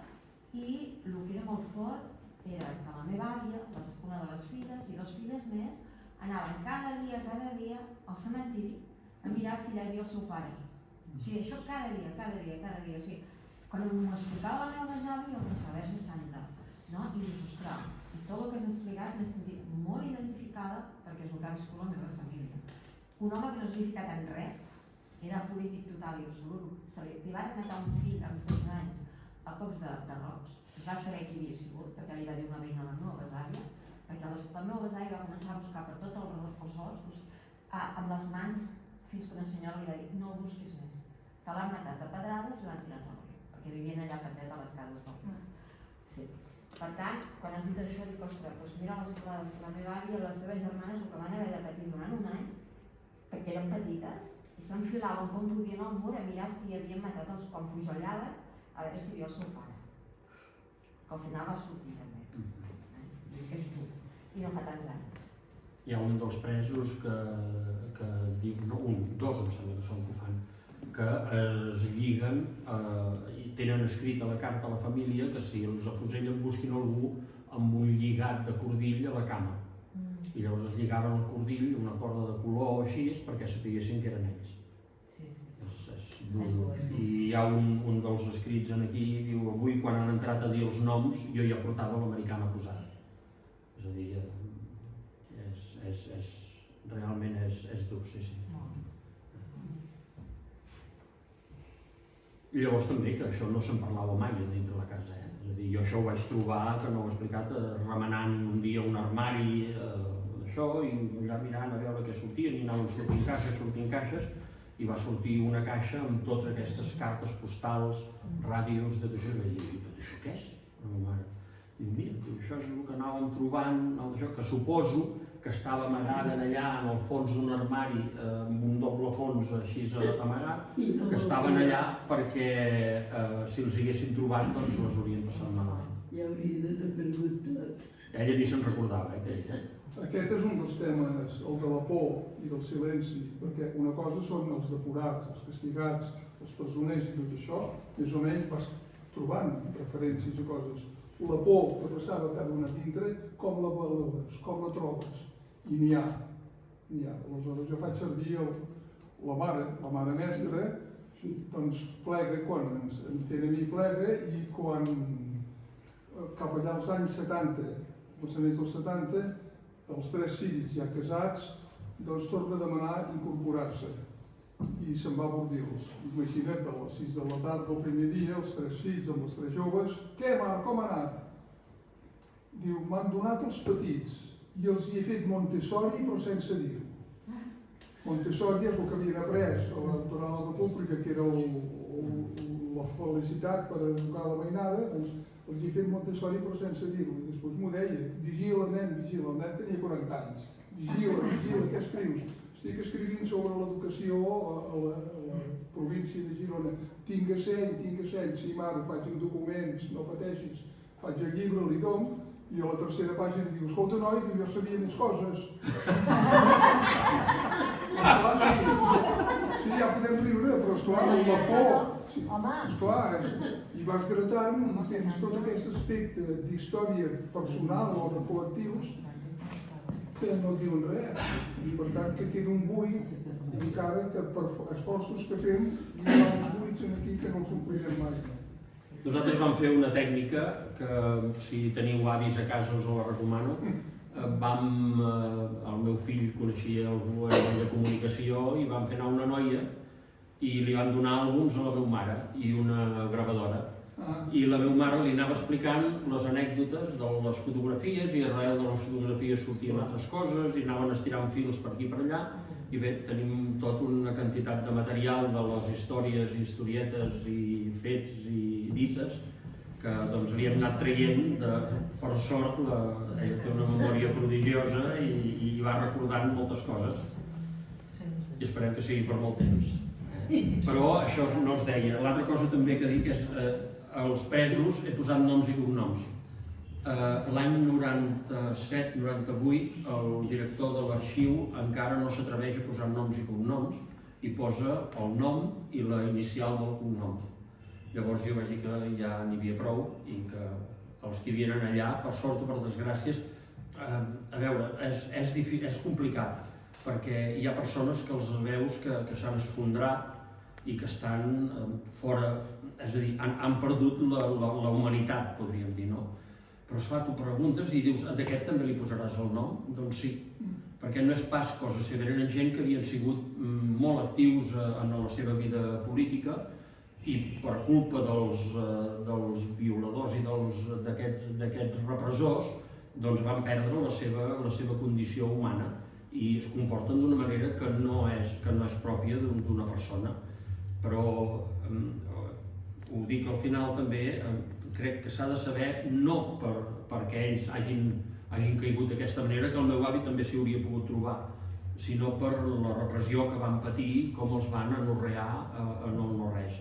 i el que era molt fort era que la meva àvia, una de les filles i 2 filles més, anaven cada dia al cementiri a mirar si hi havia el seu pare. O sigui, això cada dia. O sigui, quan m'ho explicava la meva besavi, jo pensava, Verge Santa, no? I dius, ostres, i tot el que has explicat m'he sentit molt identificada perquè és el que ha viscut la meva família. Un home que no s'havia ficat en res, era polític total i absolut, li van matar un fill amb 16 anys a cops de rocs, va saber qui havia sigut, perquè li va dir una veïna a la meva besàvia, perquè la meva besàvia va començar a buscar per tot el reforçós, amb les mans, fins que una senyora li va dir, no el busquis més, que l'han matat a pedrades i l'han tirat al riu, perquè vivien allà per dret a les cases del riu. Sí. Per tant, quan has dit això, dic, ostres, doncs mira la meva àvia i les seves germanes el que van haver de patir durant un any, perquè eren petites, i s'enfilaven com podien al mur a mirar si havien matat els com fujollaven, a veure si hi havia el seu pare. Que al final va sortir també. Que és dur. I no fa tants anys. Hi ha un dels presos que dic, no, dos em sembla que són que ho fan, que es lliguen i tenen escrit a la carta a la família que si els afusellen busquin algú amb un lligat de cordill a la cama. I llavors es lligaven el cordill, una corda de color o així, perquè sapiguessin que eren ells. És dur. I hi ha un dels escrits aquí, diu, avui quan han entrat a dir els noms, jo ja portava l'americana posada. És a dir, realment és dur, sí. I llavors també que això no se'n parlava mai dintre la casa, És a dir, jo això ho vaig trobar, que no ho he explicat, remenant un dia un armari d'això i allà mirant a veure què sortien i anaven sortint caixes i va sortir una caixa amb totes aquestes cartes postals, ràdios, de tot això, i vaig dir, tot això què és? La meva mare. Diu, mira, això és el que anàvem trobant, que suposo que estava amagada allà en el fons d'un armari, amb un doble fons així amagat, que estaven allà perquè si els haguessin trobat doncs les haurien passat malament. Ja hauria desaparegut tot. Ella ni se'n recordava, aquell. Aquest és un dels temes, el de la por i del silenci, perquè una cosa són els depurats, els castigats, els presoners i tot això, més o menys vas trobant referències i coses. La por que passava cada una dintre, com la valores, com la trobes, i n'hi ha. Aleshores jo faig servir la mare mestra, doncs plega, quan em té a mi plega, i quan cap allà als anys 70, començaments dels 70, els 3 fills ja casats, doncs torna a demanar incorporar-se i se'n va a Bordils. Imagina't, a les 6 de la tarda el primer dia, els 3 fills amb els 3 joves, què, mare, com ha anat? Diu, m'han donat els petits i els hi he fet Montessori però sense dir-ho. Montessori és el que havien après durant la República, que era la felicitat per educar la mainada, doncs els hi he fet Montessori però sense dir-ho. I després m'ho deia, vigila, nen, vigila. El nen tenia 40 anys. Vigila, què escrius? Estic escrivint sobre l'educació a la província de Girona. Tinc a seny, sí mare, faig en documents, no pateixis. Faig el llibre, li dono, i a la tercera pàgina diu, escolta noi, jo sabia més coses. Sí, ja podem riure, però esclar, la por. Esclar, i vas gratant, tens tot aquest aspecte d'història personal o de col·lectius que no diuen res, i per tant que queda un buit, encara que per esforços que fem hi ha uns buits aquí que no els omplirem mai. Nosaltres vam fer una tècnica que, si teniu avis a casa, us la recomano. El meu fill coneixia algú de comunicació i vam fer anar una noia i li van donar àlbums a la meva mare i una gravadora. I la meva mare li anava explicant les anècdotes de les fotografies i arrel de les fotografies sortien altres coses i anaven estirant fils per aquí i per allà. I bé, tenim tota una quantitat de material de les històries i historietes i fets i dites que doncs li hem anat traient. Per sort, ella té una memòria prodigiosa i va recordant moltes coses. I esperem que sigui per molt temps. Però això no es deia. L'altra cosa també que dic és als presos he posat noms i cognoms. L'any 97-98 el director de l'arxiu encara no s'atreveix a posar noms i cognoms i posa el nom i la inicial del cognom. Llavors jo vaig dir que ja n'hi havia prou i que els que hi havien allà, per sort o per desgràcies, a veure, és complicat perquè hi ha persones que els veus que s'han esfondrat i que estan fora, és a dir, han perdut la humanitat, podríem dir, no? Però esclar, tu preguntes i dius, d'aquest també li posaràs el nom? Doncs sí, perquè no és pas cosa seva, eren gent que havien sigut molt actius en la seva vida política i per culpa dels violadors i d'aquests repressors doncs van perdre la seva condició humana i es comporten d'una manera que no és pròpia d'una persona. Però ho dic al final també, crec que s'ha de saber, no perquè ells hagin caigut d'aquesta manera, que el meu avi també s'hi hauria pogut trobar, sinó per la repressió que van patir, com els van anorrear en el no-res.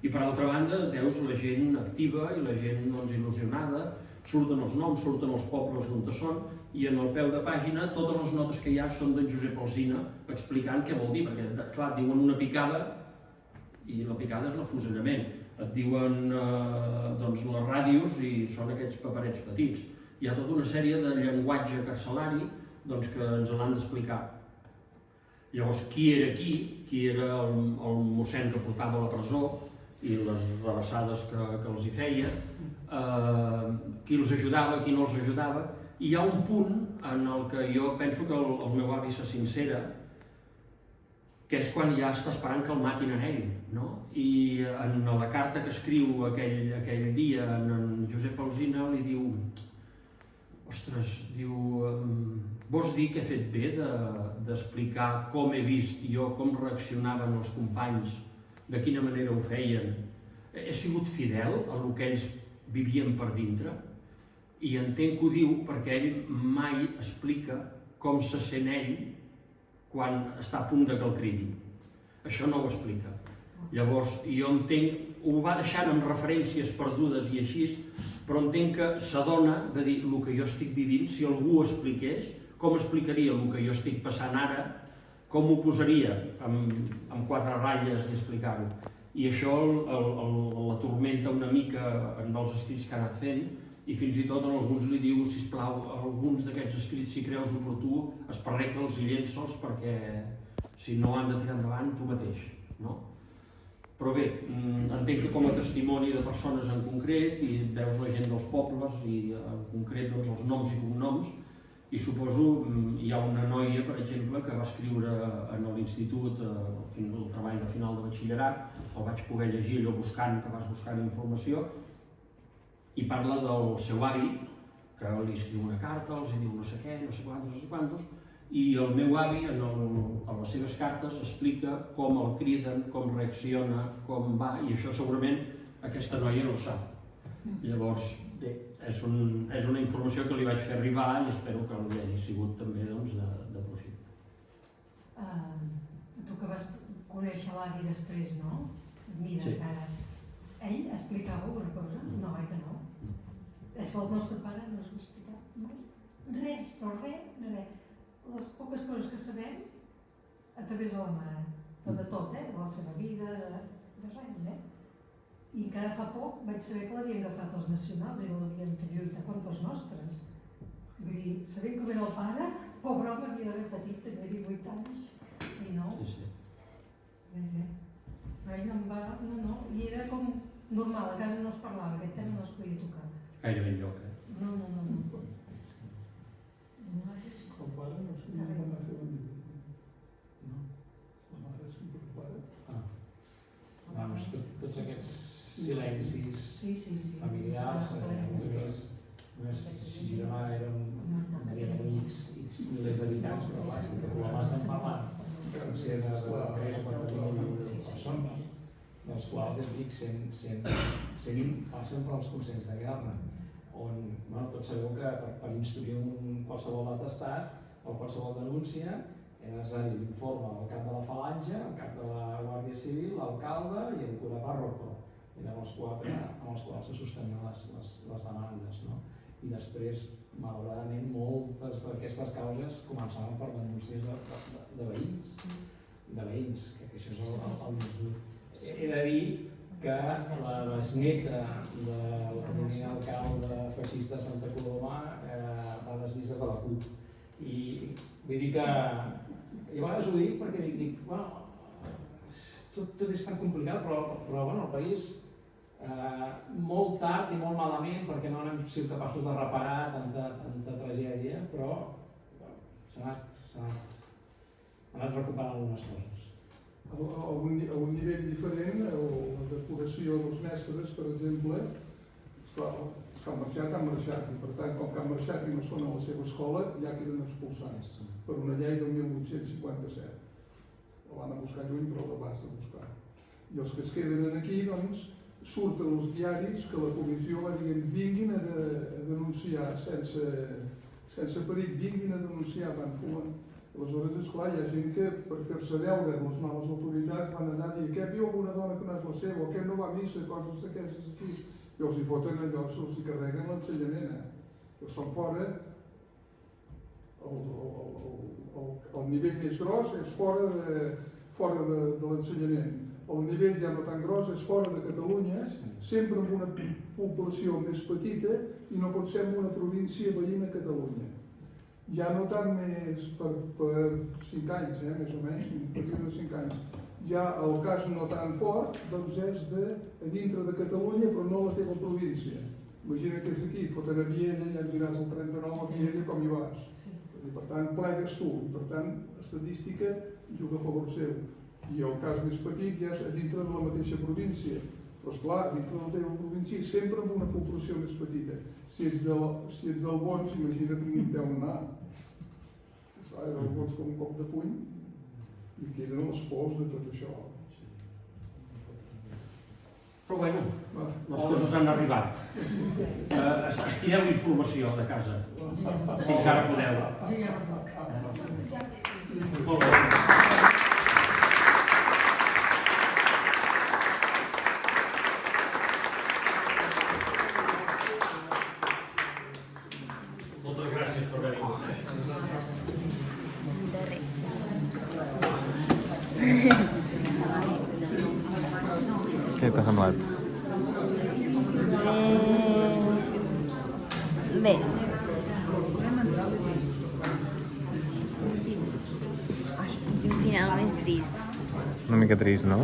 I per altra banda, veus la gent activa i la gent il·lusionada, surten els noms, surten els pobles d'on són, i en el peu de pàgina totes les notes que hi ha són d'en Josep Alsina explicant què vol dir, perquè clar, diuen una picada i la picada és l'afusellament. Et diuen les ràdios i són aquests paperets petits. Hi ha tota una sèrie de llenguatge carcelari que ens l'han d'explicar. Llavors, qui era qui era el mossèn que portava a la presó i les rebassades que els hi feia, qui els ajudava, qui no els ajudava. I hi ha un punt en el que jo penso que el meu avi se sincera, que és quan ja està esperant que el matin a ell, no? I en la carta que escriu aquell dia en Josep Alsina li diu, ostres, diu, vols dir que he fet bé d'explicar com he vist jo, com reaccionaven els companys, de quina manera ho feien? He sigut fidel a el que ells vivien per dintre? I entenc que ho diu perquè ell mai explica com se sent ell quan està a punt de que el cridin. Això no ho explica. Llavors, jo entenc, ho va deixant amb referències perdudes i així, però entenc que s'adona de dir el que jo estic vivint, si algú ho expliqués, com explicaria el que jo estic passant ara, com ho posaria amb 4 ratlles i explicar-ho. i això l'atormenta una mica en els escrits que ha anat fent, i fins i tot en alguns li diu, sisplau, alguns d'aquests escrits, si creus oportú, esparreca'ls i llença'ls perquè si no han de tirar endavant tu mateix, no? Però bé, entenc que com a testimoni de persones en concret, i veus la gent dels pobles, i en concret doncs, els noms i cognoms, i suposo hi ha una noia, per exemple, que va escriure en l'institut el treball de final de batxillerat, el vaig poder llegir allò buscant, que vas buscant informació, i parla del seu avi, que li escriu una carta, els diu no sé què, no sé quantos, i el meu avi, en les seves cartes, explica com el criden, com reacciona, com va, i això segurament aquesta noia no ho sap. Llavors, bé, és una informació que li vaig fer arribar i espero que li hagi sigut també de profit. Tu que vas conèixer l'avi després, no? Mira, Sí. encara. Ell explicava alguna cosa? No, que no. És que el nostre pare no ens va explicar res, però res. Les poques coses que sabem a través de la mare, però de tot, de la seva vida, de res, I encara fa poc vaig saber que l'havien agafat els nacionals i l'havien fet lluitar contra els nostres. Vull dir, sabent com era el pare, pobre home havia d'haver patit, tenia 18 anys, i no. Sí. Però ell no em va... No, i era com normal, a casa no es parlava, aquest tema no es podia tocar. Gairebé enlloc, No. El pare no sé com va fer la vida. No? La mare sí que el pare. Vamos, tots aquests silencis Sí. familiars, només si Girona era havia X milers d'habitants, però clar, si que problemes estem parlant, van ser de 3 o 4 mil persones, dels quals et dic 120 passen per als consells de guerra, on tots sabeu que per instruir qualsevol atestat o qualsevol denúncia era necessari l'informe del cap de la falange, el cap de la Guàrdia Civil, l'alcalde i el cura pàrroco. Eren els 4 amb els quals se sostenien les demandes. I després, malauradament, moltes d'aquestes causes començaven per denúncies de veïns, que això és el més dur. He de dir que la besneta del primer alcalde feixista de Santa Coloma va a les llistes de la CUP. I vull dir que jo a vegades ho dic perquè dic, bueno, tot és tan complicat, però bueno, el país molt tard i molt malament perquè no hem sigut capaços de reparar tanta tragèdia, però s'ha anat recuperant algunes coses. A un nivell diferent, la depuració dels mestres, per exemple, els que han marxat, i per tant, com que han marxat i no són a la seva escola, ja queden expulsats per una llei del 1857. La van a buscar lluny, però la vas a buscar. I els que es queden aquí, doncs, surten els diaris que la comissió va dir vinguin a denunciar sense perill, vinguin a denunciar, van fumant. Aleshores, esclar, hi ha gent que per fer-se veure les noves autoritats van anar a dir que viu una dona que no és la seva, o que no va a missa, coses d'aquestes aquí. I els hi foten allò, se'ls hi carreguen l'ensenyament. Els fan fora, el nivell més gros és fora de l'ensenyament. El nivell ja no tan gros és fora de Catalunya, sempre amb una població més petita i no pot ser en una província veïna a Catalunya. Ja no tant més per 5 anys, més o menys, un període de 5 anys. Ja el cas no tan fort, doncs és a dintre de Catalunya, però no la teva província. Imagina que és d'aquí, foten a Viena, ja ens diràs el 39 a Viena com hi vas. I per tant, plegues tu, i per tant, estadística juga a favor seu. I el cas més petit ja és a dintre de la mateixa província. Però esclar, dintre de la teva província, sempre amb una població més petita. Si ets del Bons, imagina't on deu anar. Del Bons com un cop de puny i queden les pors de tot això. Però bueno, les coses han arribat. Estireu informació de casa, si encara podeu. Jo ja no puc. Molt bé. Moltes gràcies per haver vingut. De res. Què t'ha semblat? Bé. I un final més trist. Una mica trist, no?